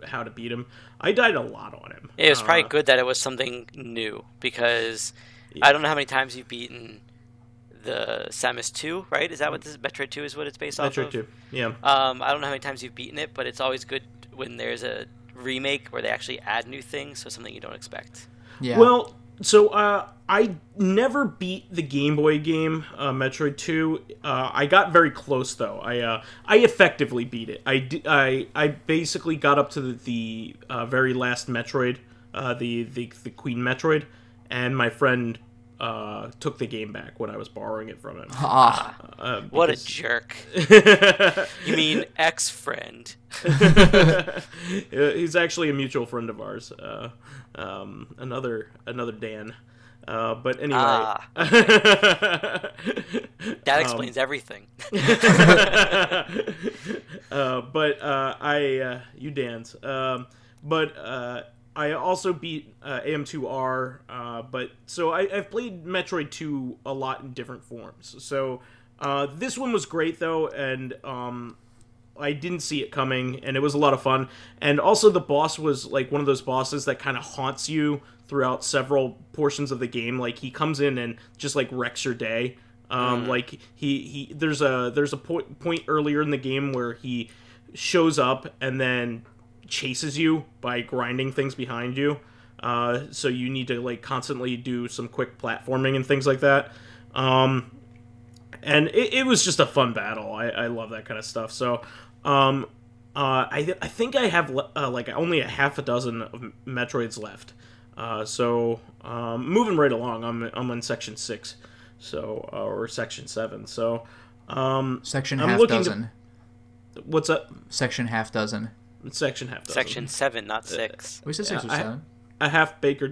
how to beat him. I died a lot on him.
It was probably good that it was something new, because I don't know how many times you've beaten the Samus 2, right? Is that what this Metroid 2 is what it's based off of?
Metroid 2, yeah.
I don't know how many times you've beaten it, but it's always good when there's a remake where they actually add new things, so something you don't expect.
Yeah.
Well, so I never beat the Game Boy game, Metroid 2. I got very close though. I effectively beat it. I basically got up to the very last Metroid, the Queen Metroid, and my friend took the game back when I was borrowing it from him.
What a jerk. You mean ex-friend.
He's actually a mutual friend of ours. Another Dan. But anyway.
Okay. That explains everything.
You Dan's. I also beat AM2R, so I've played Metroid 2 a lot in different forms. So this one was great, though, and I didn't see it coming, and it was a lot of fun. And also the boss was like one of those bosses that kind of haunts you throughout several portions of the game. Like, he comes in and just, like, wrecks your day. Like, there's a point earlier in the game where he shows up and then chases you by grinding things behind you, so you need to like constantly do some quick platforming and things like that, and it was just a fun battle. I love that kind of stuff. So I think I have like only a half a dozen of Metroids left, so moving right along. I'm on section 6, so or section 7, so
section
I'm
half dozen.
What's up?
Section half dozen.
Section half dozen.
Section 7, not 6.
We said 6 or 7.
A half baker's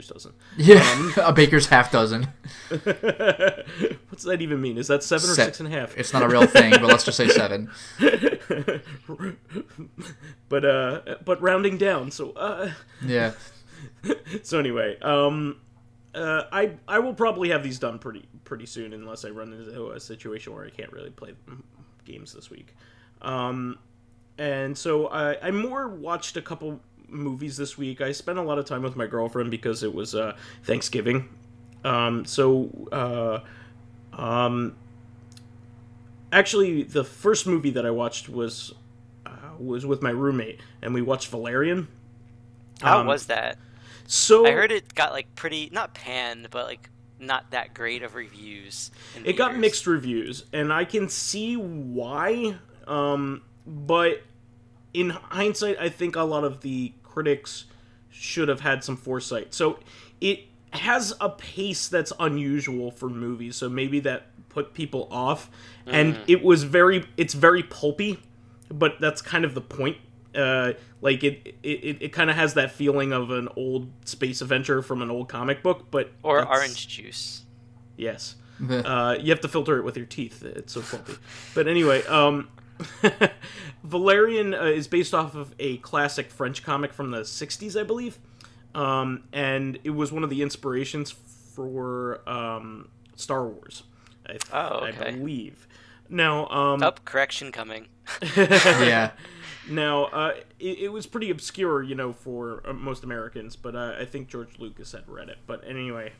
dozen.
Yeah, a baker's half dozen.
What's that even mean? Is that 7 or 6.5?
It's not a real thing, but let's just say 7.
But rounding down. So
yeah.
So anyway, I will probably have these done pretty soon, unless I run into a situation where I can't really play games this week. And so I more watched a couple movies this week. I spent a lot of time with my girlfriend because it was Thanksgiving. Actually, the first movie that I watched was with my roommate, and we watched Valerian.
How was that?
So
I heard it got like pretty, not panned, but like not that great of reviews.
It got mixed reviews, and I can see why. But in hindsight, I think a lot of the critics should have had some foresight. So it has a pace that's unusual for movies, so maybe that put people off. And it's very pulpy, but that's kind of the point. Like it kind of has that feeling of an old space adventure from an old comic book, but
or orange juice.
Yes, you have to filter it with your teeth. It's so pulpy. But anyway, Valerian is based off of a classic French comic from the 60s, I believe. And it was one of the inspirations for Star Wars, I believe. Now,
correction coming.
Yeah. Now, it was pretty obscure, for most Americans, but I think George Lucas had read it. But anyway,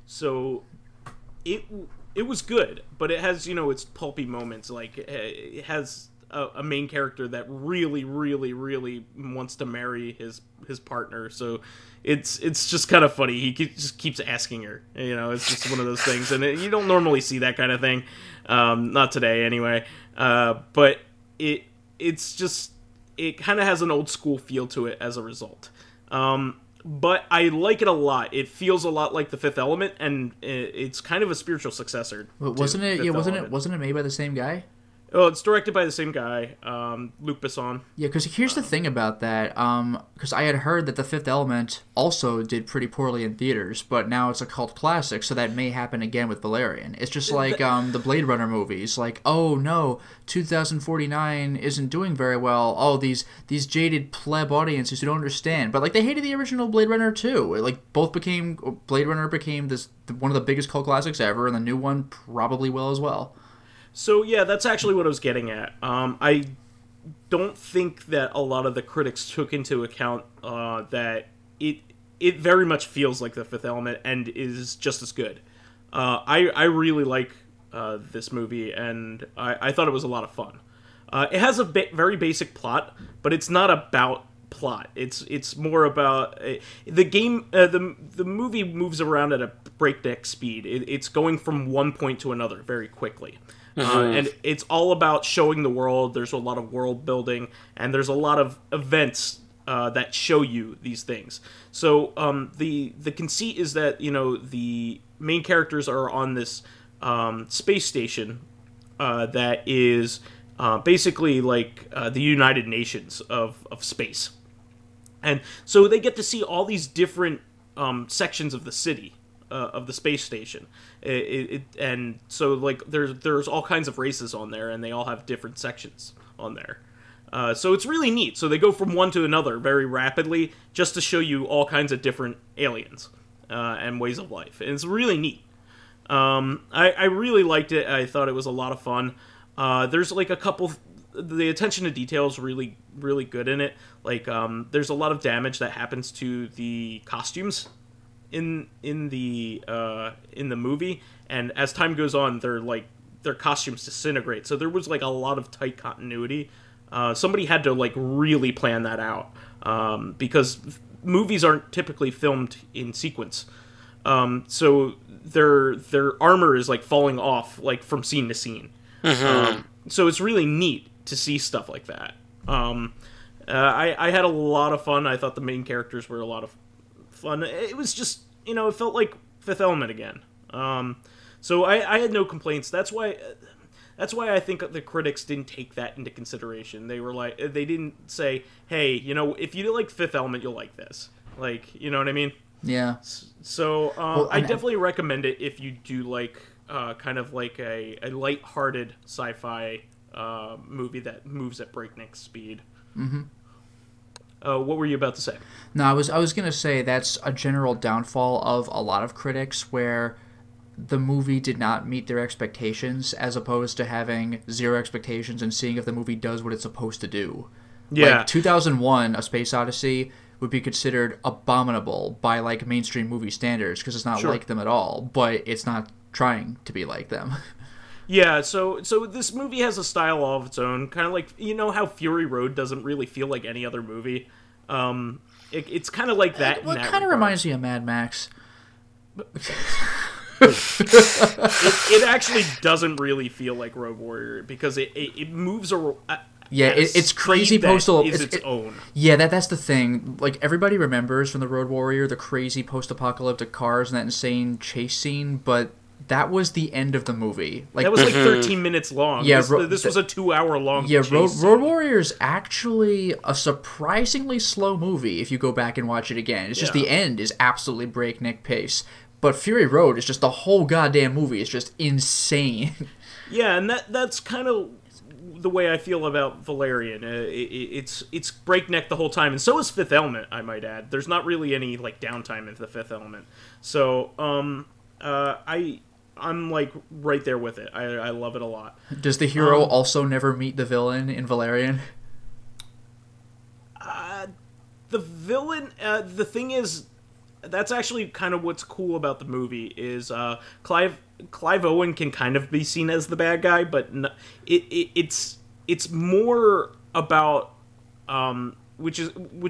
so it was good, but it has, its pulpy moments. Like, it has a main character that really, really, really wants to marry his partner. So it's just kind of funny. He just keeps asking her. It's just one of those things, and you don't normally see that kind of thing. Not today, anyway. But it kind of has an old school feel to it as a result. But I like it a lot. It feels a lot like The Fifth Element, and it's kind of a spiritual successor.
Wasn't it? Yeah, wasn't it made by the same guy?
Oh, it's directed by the same guy, Luc Besson.
Yeah, because here's the thing about that. Because I had heard that The Fifth Element also did pretty poorly in theaters, but now it's a cult classic, so that may happen again with Valerian. It's just like the Blade Runner movies. Like, oh no, 2049 isn't doing very well. Oh, these jaded pleb audiences who don't understand. But like, they hated the original Blade Runner too. Like, Blade Runner became one of the biggest cult classics ever, and the new one probably will as well.
So yeah, that's actually what I was getting at. I don't think that a lot of the critics took into account that it very much feels like The Fifth Element and is just as good. I really like this movie, and I thought it was a lot of fun. It has a very basic plot, but it's not about plot. It's more about the game. The movie moves around at a breakneck speed. It's going from one point to another very quickly. And it's all about showing the world. There's a lot of world building, and there's a lot of events that show you these things. So the conceit is that, you know, the main characters are on this space station that is basically like the United Nations of space. And so they get to see all these different sections of the city. Of the space station, and so like there's all kinds of races on there, and they all have different sections on there. So it's really neat. So they go from one to another very rapidly, just to show you all kinds of different aliens and ways of life. And it's really neat. I really liked it. I thought it was a lot of fun. There's like a couple. The attention to detail is really, really good in it. Like there's a lot of damage that happens to the costumes in the movie, and as time goes on, their costumes disintegrate. So there was like a lot of tight continuity. Somebody had to like really plan that out, because movies aren't typically filmed in sequence. So their armor is like falling off like from scene to scene. So it's really neat to see stuff like that. I had a lot of fun. I thought the main characters were a lot of fun. It was just, you know, it felt like Fifth Element again. So I had no complaints. That's why I think the critics didn't take that into consideration. They were like, they didn't say, hey, you know, if you like Fifth Element, you'll like this. Like, you know what I mean?
Yeah.
So I definitely recommend it if you do like kind of like a light-hearted sci-fi movie that moves at breakneck speed. Mm-hmm. What were you about to say?
No, I was gonna say that's a general downfall of a lot of critics, where the movie did not meet their expectations, as opposed to having zero expectations and seeing if the movie does what it's supposed to do.
Yeah.
Like 2001: A Space Odyssey would be considered abominable by like mainstream movie standards because it's not like them at all, but it's not trying to be like them.
Yeah, so this movie has a style all of its own, kind of like, you know how Fury Road doesn't really feel like any other movie. It's kind of like that.
Well, it kind of reminds me of Mad Max.
It actually doesn't really feel like Road Warrior because it moves around.
Yeah, it's crazy postal.
It's its own.
Yeah, that's the thing. Like, everybody remembers from the Road Warrior the crazy post-apocalyptic cars and that insane chase scene, but that was the end of the movie. Like,
that was like 13 minutes long.
Yeah,
this was a 2-hour-long chase
Road Warrior is actually a surprisingly slow movie if you go back and watch it again. It's just the end is absolutely breakneck pace. But Fury Road is just the whole goddamn movie. It's just insane.
Yeah, and that's kind of the way I feel about Valerian. It's breakneck the whole time, and so is Fifth Element, I might add. There's not really any like downtime in the Fifth Element. So I'm like right there with it. I love it a lot.
Does the hero also never meet the villain in Valerian?
The villain, the thing is, that's actually kind of what's cool about the movie is Clive Owen can kind of be seen as the bad guy, but it's more about which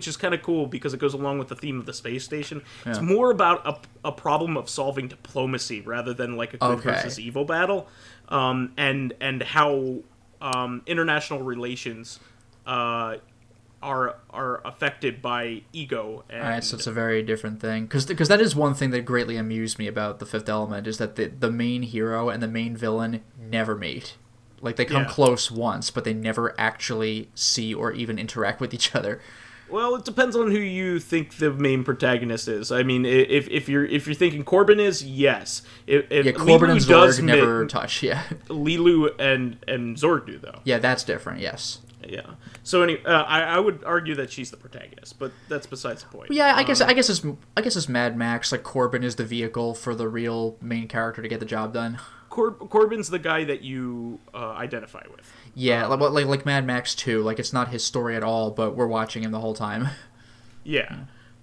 is kind of cool because it goes along with the theme of the space station. Yeah. It's more about a problem of solving diplomacy rather than like a good versus evil battle, and how international relations are affected by ego. And...
All right, so it's a very different thing. Because that is one thing that greatly amused me about The Fifth Element, is that the main hero and the main villain never meet. Like, they come
Yeah.
close once, but they never actually see or even interact with each other.
Well, it depends on who you think the main protagonist is. I mean, if you're thinking Corbin is, yes. If
Corbin and
Lilu
Zorg never touch, yeah.
Lilu and Zorg do, though.
Yeah, that's different, yes.
Yeah. So anyway, I would argue that she's the protagonist, but that's besides the point.
Yeah, I guess it's Mad Max. Like, Corbin is the vehicle for the real main character to get the job done.
Corbin's the guy that you identify with.
Yeah, like Mad Max 2. Like, it's not his story at all, but we're watching him the whole time.
Yeah.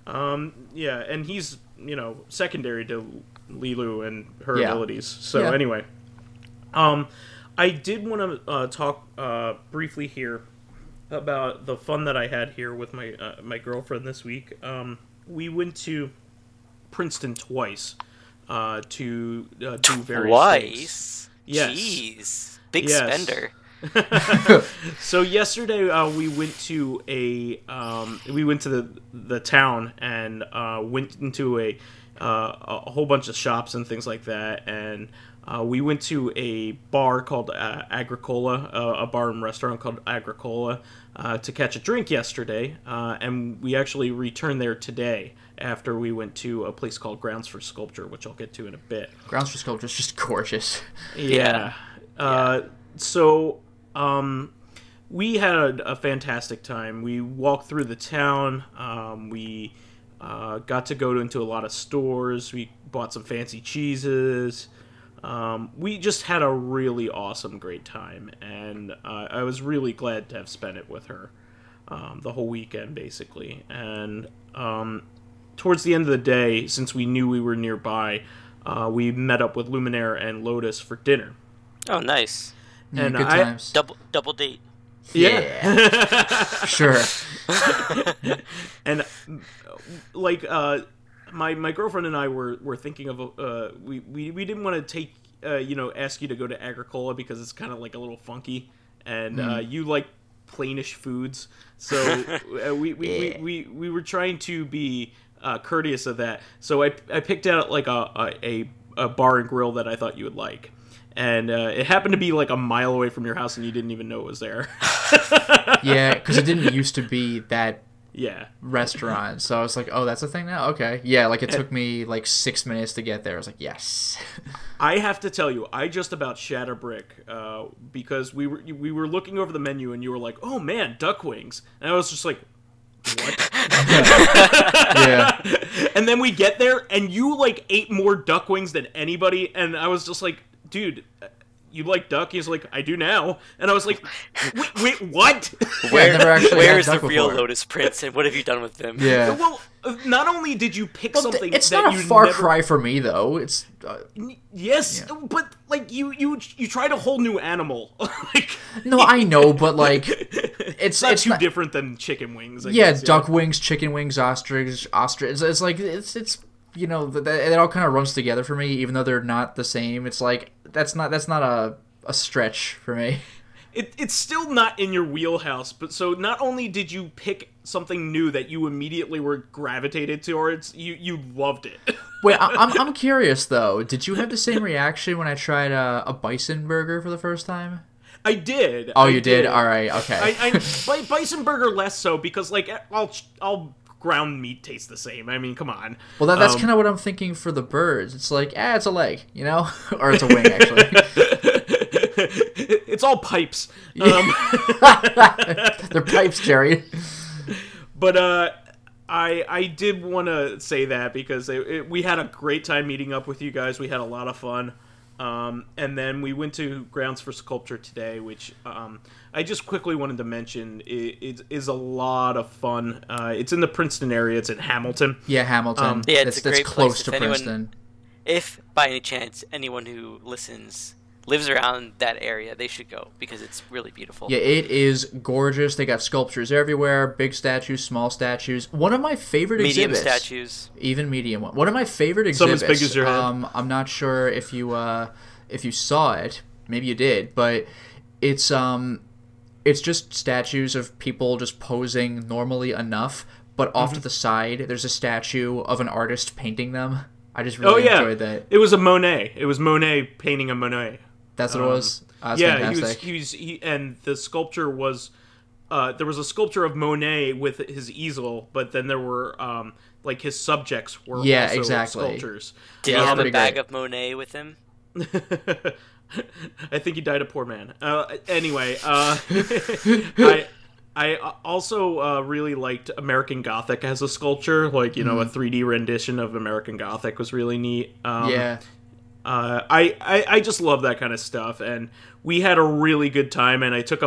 Yeah, and he's, secondary to Lilu and her abilities. So anyway, I did want to talk briefly here about the fun that I had here with my girlfriend this week. We went to Princeton twice to do various things. Yes.
Jeez. Big spender.
So yesterday we went to the town and went into a whole bunch of shops and things like that, and we went to a bar called Agricola, a bar and restaurant called Agricola, to catch a drink yesterday, and we actually returned there today after we went to a place called Grounds for Sculpture, which I'll get to in a bit.
Grounds for Sculpture is just gorgeous.
Yeah. So we had a fantastic time. We walked through the town. We got to go into a lot of stores. We bought some fancy cheeses. We just had a really awesome, great time, and I was really glad to have spent it with her the whole weekend, basically. And towards the end of the day, since we knew we were nearby, we met up with Luminaire and Lotus for dinner.
Oh, nice.
And
good times.
Double date.
Yeah.
Sure.
And like my girlfriend and I were thinking of we didn't want to take ask you to go to Agricola because it's kind of like a little funky, and you like plainish foods, so we were trying to be courteous of that. So I picked out like a bar and grill that I thought you would like. And it happened to be like a mile away from your house, and you didn't even know it was there.
Yeah, because it didn't used to be that
Yeah.
restaurant. So I was like, oh, that's a thing now? Okay. Yeah, like it took me like 6 minutes to get there. I was like, yes.
I have to tell you, I just about shat a brick because we were looking over the menu and you were like, oh man, duck wings. And I was just like, what?
Yeah.
And then we get there and you like ate more duck wings than anybody. And I was just like, dude, you like duck? He's like, I do now. And I was like, wait, what?
Where's the real Lotus Prince, and what have you done with them?
Yeah.
Well, not only did you pick something
it's
that
not a
you
far
never...
cry for me, though. It's
Yes,
yeah.
but like you tried a whole new animal. Like,
no, I know, but like
it's not too different than chicken wings. I guess,
duck wings, chicken wings, ostrich. It's like it's you know it all kind of runs together for me, even though they're not the same. It's like that's not a stretch for me.
It's still not in your wheelhouse, but so not only did you pick something new that you immediately were gravitated towards, you loved it.
Wait, I'm curious though. Did you have the same reaction when I tried a bison burger for the first time?
I did.
Oh, you did? All right, okay.
Bison burger less so because like I'll ground meat tastes the same. I mean, come on.
Well, that's kind of what I'm thinking for the birds. It's like, it's a leg, you know, or it's a wing actually.
It's all pipes.
They're pipes, Jerry.
But I did want to say that because we had a great time meeting up with you guys. We had a lot of fun. And then we went to Grounds for Sculpture today, which I just quickly wanted to mention. It is a lot of fun. It's in the Princeton area. It's in Hamilton.
Yeah, Hamilton.
Yeah, it's a great
close
place.
to Princeton.
If by any chance anyone who listens lives around that area, they should go because it's really beautiful.
Yeah, it is gorgeous. They got sculptures everywhere, big statues, small statues. One of my favorite
medium
exhibits.
Statues.
Even medium. One of my favorite exhibits.
Some as big as your head.
I'm not sure if you saw it. Maybe you did, but it's just statues of people just posing normally enough, but off to the side there's a statue of an artist painting them. I just really enjoyed that.
It was a Monet. It was Monet painting a Monet.
That's what it was? That's
yeah,
fantastic.
he and the sculpture was there was a sculpture of Monet with his easel, but then there were like his subjects were also sculptures.
Did he have a bag of Monet with him?
I think he died a poor man. Anyway, I also really liked American Gothic as a sculpture. Like, a 3D rendition of American Gothic was really neat. I just love that kind of stuff, and we had a really good time. And I took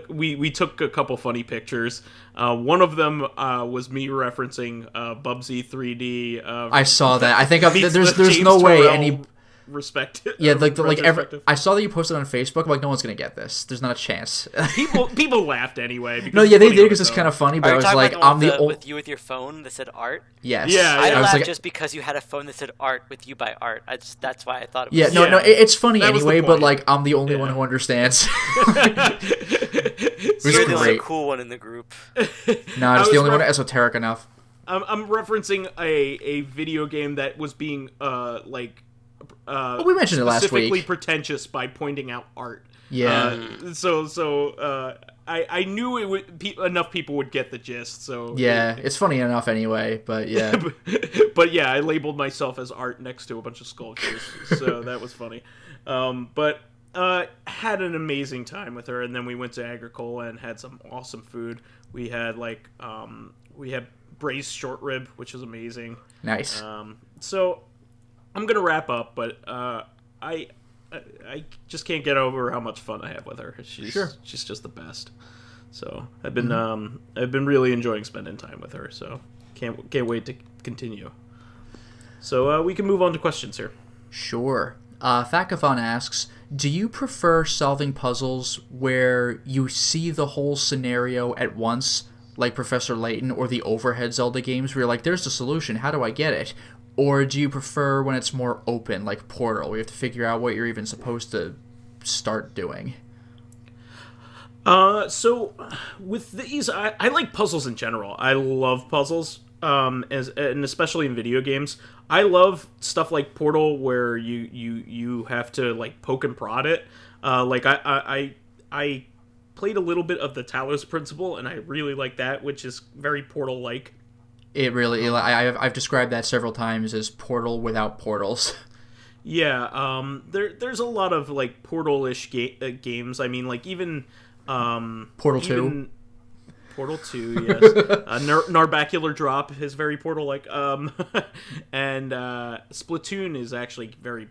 we took a couple funny pictures. One of them was me referencing Bubsy 3D.
I saw that. I think there's no way any.
Respect.
Yeah, I saw that you posted on Facebook. I'm like, no one's gonna get this. There's not a chance.
people laughed anyway.
No, yeah, they did because it's kind of funny. But I was like,
I'm the with you with your phone that said art.
Yes.
Yeah.
I laughed
like,
just because you had a phone that said art with you by art. That's why I thought it was.
Yeah, no, it's funny anyway. But like, I'm the only one who understands.
You're the only cool one in the group.
No, just the only one esoteric enough.
I'm referencing a video game that was being
we mentioned it last week.
Specifically pretentious by pointing out art.
Yeah.
I knew it would enough people would get the gist. So
yeah, it's funny enough anyway. But yeah.
But yeah, I labeled myself as art next to a bunch of sculptures, so that was funny. But had an amazing time with her, and then we went to Agricola and had some awesome food. We had braised short rib, which was amazing.
Nice.
So I'm gonna wrap up, but I just can't get over how much fun I have with her. She's just the best. So I've been really enjoying spending time with her. So can't wait to continue. So we can move on to questions here.
Sure. Thakathon asks, do you prefer solving puzzles where you see the whole scenario at once, like Professor Layton or the Overhead Zelda games, where you're like, there's the solution, how do I get it? Or do you prefer when it's more open, like Portal, where you have to figure out what you're even supposed to start doing?
So with these, I like puzzles in general. I love puzzles, and especially in video games. I love stuff like Portal, where you have to like poke and prod it. I played a little bit of the Talos Principle, and I really like that, which is very Portal-like.
It really, I've described that several times as Portal without portals.
Yeah, there's a lot of like Portal-ish games. I mean, like even
Portal 2.
Portal 2, yes. Narbacular Drop is very Portal-like. And Splatoon is actually very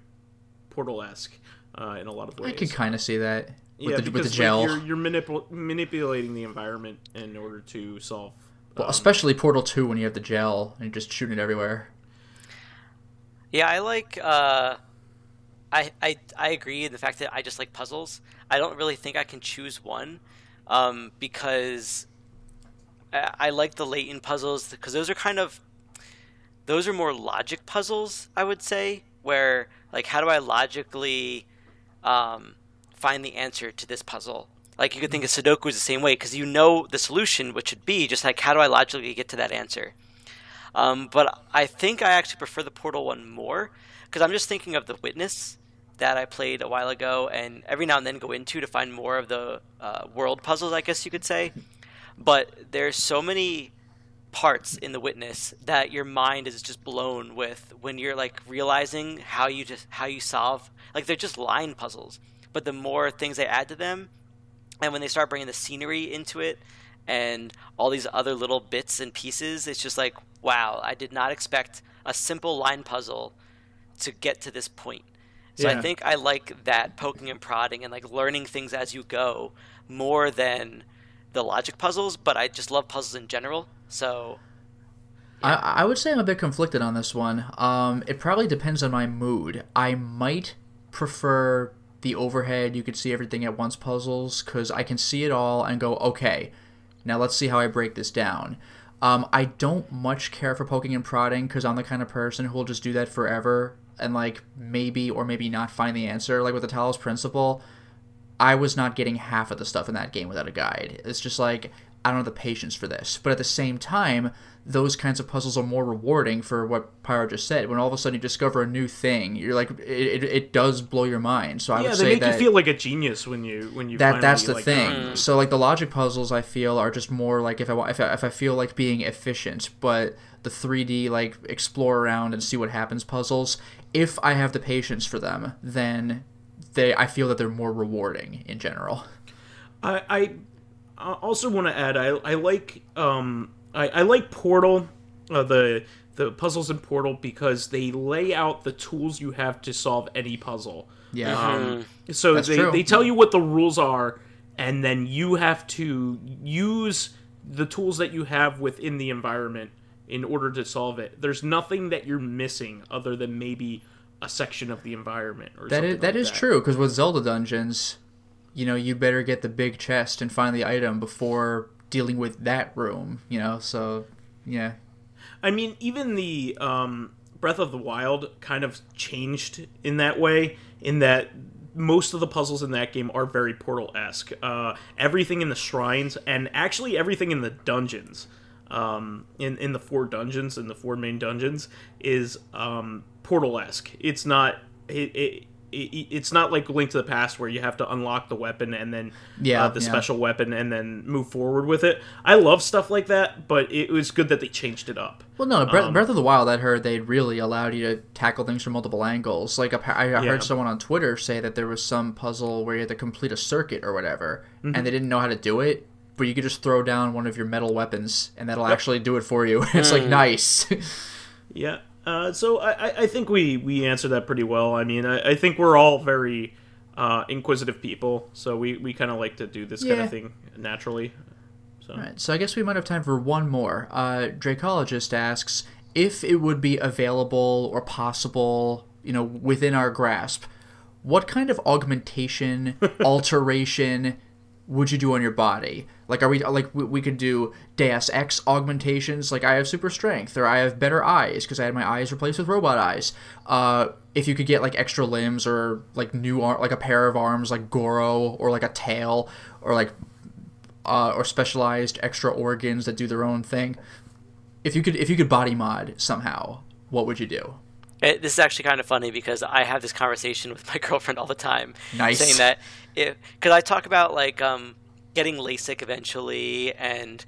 Portal-esque in a lot of ways.
I can kind of see that with the
because
gel.
Like, you're manipulating the environment in order to solve.
Well, especially Portal 2 when you have the gel and you're just shooting it everywhere.
Yeah, I like. I agree in the fact that I just like puzzles. I don't really think I can choose one, because I like the Layton puzzles because those are more logic puzzles. I would say where like how do I logically find the answer to this puzzle. Like, you could think of Sudoku is the same way, because you know the solution, which would be just like, how do I logically get to that answer? But I think I actually prefer the Portal one more, because I'm just thinking of the Witness that I played a while ago, and every now and then go into to find more of the world puzzles, I guess you could say. But there's so many parts in the Witness that your mind is just blown with when you're like realizing how you solve. Like, they're just line puzzles, but the more things they add to them, and when they start bringing the scenery into it and all these other little bits and pieces, it's just like, wow, I did not expect a simple line puzzle to get to this point. So yeah. I think I like that poking and prodding and like learning things as you go more than the logic puzzles, but I just love puzzles in general. So
yeah. I would say I'm a bit conflicted on this one. It probably depends on my mood. I might prefer the overhead, you could see everything at once puzzles, because I can see it all and go, okay, now let's see how I break this down. I don't much care for poking and prodding, because I'm the kind of person who will just do that forever and like maybe or maybe not find the answer. Like with the Talos Principle, I was not getting half of the stuff in that game without a guide. It's just like, I don't have the patience for this. But at the same time, those kinds of puzzles are more rewarding for what Pyro just said. When all of a sudden you discover a new thing, you're like, it does blow your mind. So I would say
they make you feel like a genius when you
that's the thing. So like the logic puzzles, I feel are just more like if I feel like being efficient, but the 3D like explore around and see what happens puzzles, if I have the patience for them, then I feel that they're more rewarding in general.
I also want to add I like I like Portal, the puzzles in Portal, because they lay out the tools you have to solve any puzzle.
Yeah.
So
That's
they
true.
they tell you what the rules are, and then you have to use the tools that you have within the environment in order to solve it. There's nothing that you're missing other than maybe a section of the environment or something
That is
like
true, because with Zelda dungeons, you better get the big chest and find the item before dealing with that room, so yeah.
I mean, even the Breath of the Wild kind of changed in that way, in that most of the puzzles in that game are very Portal-esque. Everything in the shrines, and actually everything in the dungeons, in the 4 dungeons, in the 4 main dungeons, is Portal-esque. It's not it's not like Link to the Past where you have to unlock the weapon and then special weapon and then move forward with it. I love stuff like that, but it was good that they changed it up.
Well, no, Breath of the Wild, I heard they really allowed you to tackle things from multiple angles. Like, I heard someone on Twitter say that there was some puzzle where you had to complete a circuit or whatever, and they didn't know how to do it, but you could just throw down one of your metal weapons, and that'll actually do it for you. It's like, nice.
Yeah. So I think we answered that pretty well. I mean, I think we're all very inquisitive people, so we kind of like to do this kind of thing naturally. So.
All right, so I guess we might have time for one more. Dracologist asks if it would be available or possible, within our grasp, what kind of augmentation, alteration would you do on your body? Like, are we could do Deus Ex augmentations, like I have super strength, or I have better eyes because I had my eyes replaced with robot eyes. If you could get like extra limbs or like like a pair of arms, like Goro, or like a tail, or like or specialized extra organs that do their own thing. If you could body mod somehow, what would you do?
This is actually kind of funny because I have this conversation with my girlfriend all the time.
Nice.
Saying that because I talk about like getting LASIK eventually, and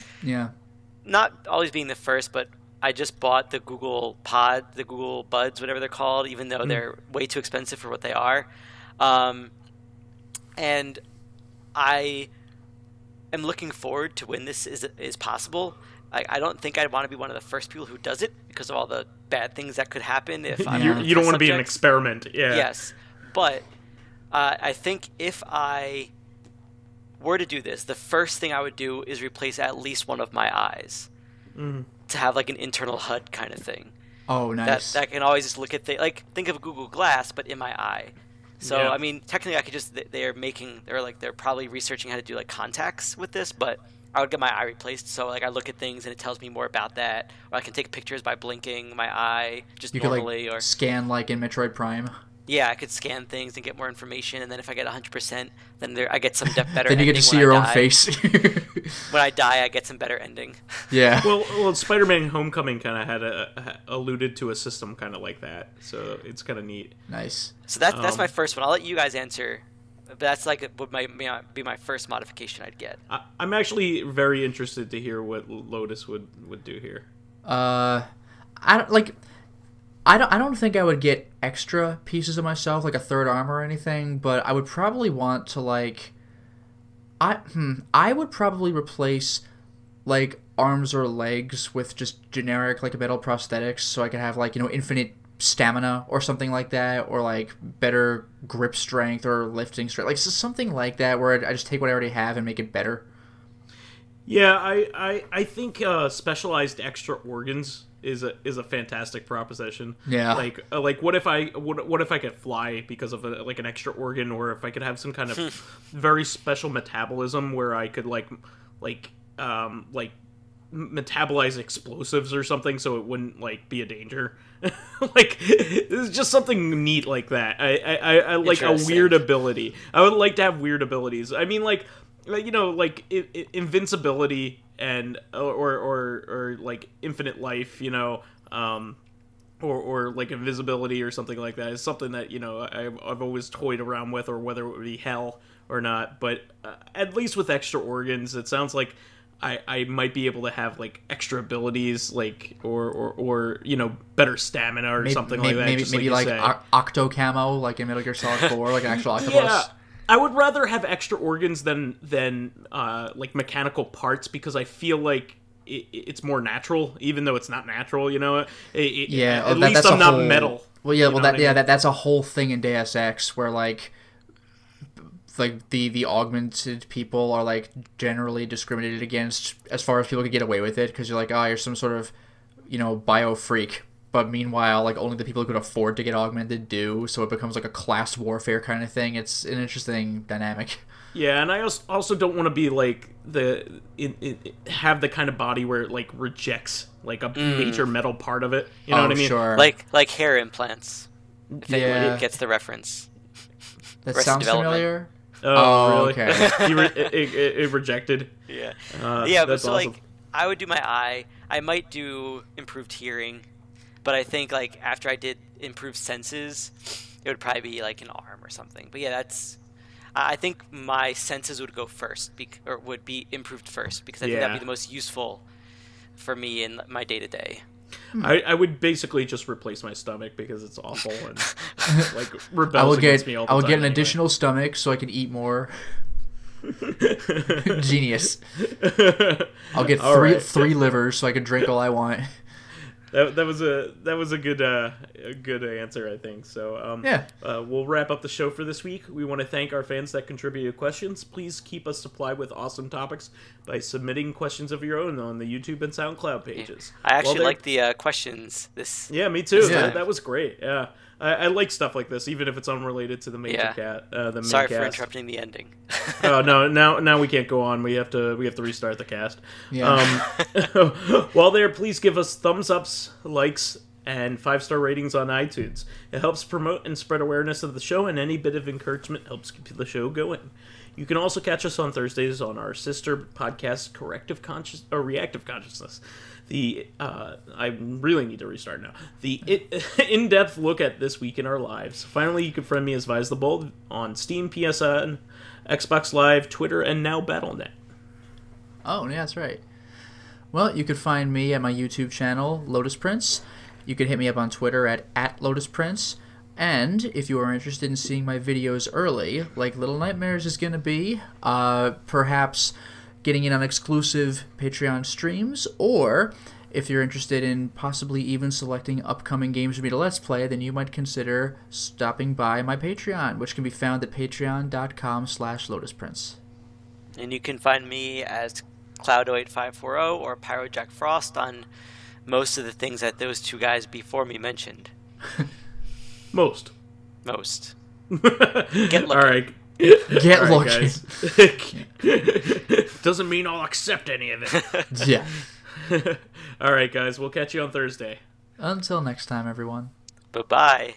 not always being the first, but I just bought the Google Buds, whatever they're called, even though they're way too expensive for what they are. And I am looking forward to when this is possible. I don't think I'd want to be one of the first people who does it because of all the bad things that could happen if
you don't want to be an experiment. Yeah.
Yes, but I think if I were to do this, the first thing I would do is replace at least one of my eyes to have like an internal HUD kind of thing.
Oh, nice.
That can always just look at think of Google Glass, but in my eye. So I mean, technically, I could just they're probably researching how to do like contacts with this, but I would get my eye replaced. So like I look at things and it tells me more about that, or I can take pictures by blinking my eye normally,
could, like,
or
scan like in Metroid Prime.
Yeah, I could scan things and get more information, and then if I get 100%, then I get some better.
Then you get to see your own face.
When I die, I get some better ending.
Yeah.
Well, Spider-Man: Homecoming kind of had alluded to a system kind of like that, so it's kind of neat.
Nice.
So that's my first one. I'll let you guys answer. But that's like would be my first modification I'd get.
I'm actually very interested to hear what Lotus would do here.
I don't think I would get extra pieces of myself, like a third arm or anything, but I would probably want to like I would probably replace like arms or legs with just generic like metal prosthetics, so I could have like infinite stamina or something like that, or like better grip strength or lifting strength, like something like that, where I just take what I already have and make it better.
Yeah, I think specialized extra organs is a fantastic proposition.
Yeah,
like what if I could fly because of an extra organ, or if I could have some kind of very special metabolism where I could like metabolize explosives or something, so it wouldn't like be a danger. Like it's just something neat like that. I like a weird ability. I would like to have weird abilities. I mean, like invincibility and or like infinite life, you know, or like invisibility or something like that is something that, you know, I've always toyed around with, or whether it would be hell or not. But at least with extra organs, it sounds like I might be able to have like extra abilities, like or you know, better stamina or something like that.
Maybe like octo camo, like in Metal Gear Solid 4, like an actual octopus.
Yeah, I would rather have extra organs than like mechanical parts, because I feel like it's more natural, even though it's not natural. You know, at least I'm not metal.
Well, yeah, well that's a whole thing in Deus Ex where like the augmented people are like generally discriminated against as far as people can get away with it, because you're like, oh, you're some sort of, you know, bio freak, but meanwhile like only the people who can afford to get augmented do, so it becomes like a class warfare kind of thing. It's an interesting dynamic.
Yeah, and I also don't want to be like have the kind of body where it like rejects like a major metal part of it. You know what I mean?
Sure.
Like hair implants. If
Yeah.
gets the reference.
That
Breast
sounds
development.
familiar.
Oh, really?
Okay.
It rejected.
Yeah.
Yeah,
but so
awesome.
like I would do my eye. I might do improved hearing, but I think like after I did improved senses, it would probably be like an arm or something. But yeah, I think my senses would go first, or would be improved first, because I think that'd be the most useful for me in my day-to-day.
I would basically just replace my stomach because it's awful and like rebels against me all the time.
I will get an additional stomach so I can eat more. Genius. I'll get three livers so I can drink all I want.
That was a good answer, I think. So we'll wrap up the show for this week. We want to thank our fans that contributed questions. Please keep us supplied with awesome topics by submitting questions of your own on the YouTube and SoundCloud pages.
I actually like the questions.
Yeah, me too.
Yeah.
That was great. Yeah. I like stuff like this, even if it's unrelated to the major the main
Sorry
cast.
for interrupting the ending.
Oh no! Now we can't go on. We have to restart the cast.
Yeah.
While there, please give us thumbs ups, likes, and 5-star ratings on iTunes. It helps promote and spread awareness of the show, and any bit of encouragement helps keep the show going. You can also catch us on Thursdays on our sister podcast, Reactive Consciousness. I really need to restart now. The in-depth look at this week in our lives. Finally, you can friend me as VyseTheBold on Steam, PSN, Xbox Live, Twitter, and now Battle.net.
Oh, yeah, that's right. Well, you can find me at my YouTube channel, Lotus Prince. You can hit me up on Twitter at Lotus Prince. And if you are interested in seeing my videos early, like Little Nightmares is going to be, perhaps getting in on exclusive Patreon streams, or if you're interested in possibly even selecting upcoming games for me to Let's Play, then you might consider stopping by my Patreon, which can be found at patreon.com/LotusPrince.
And you can find me as Cloudo8540 or Pyrojack Frost on most of the things that those two guys before me mentioned.
Most.
Get looking.
All right.
Get looking.
Guys. Doesn't mean I'll accept any of it.
Yeah.
All right, guys. We'll catch you on Thursday.
Until next time, everyone.
Bye-bye.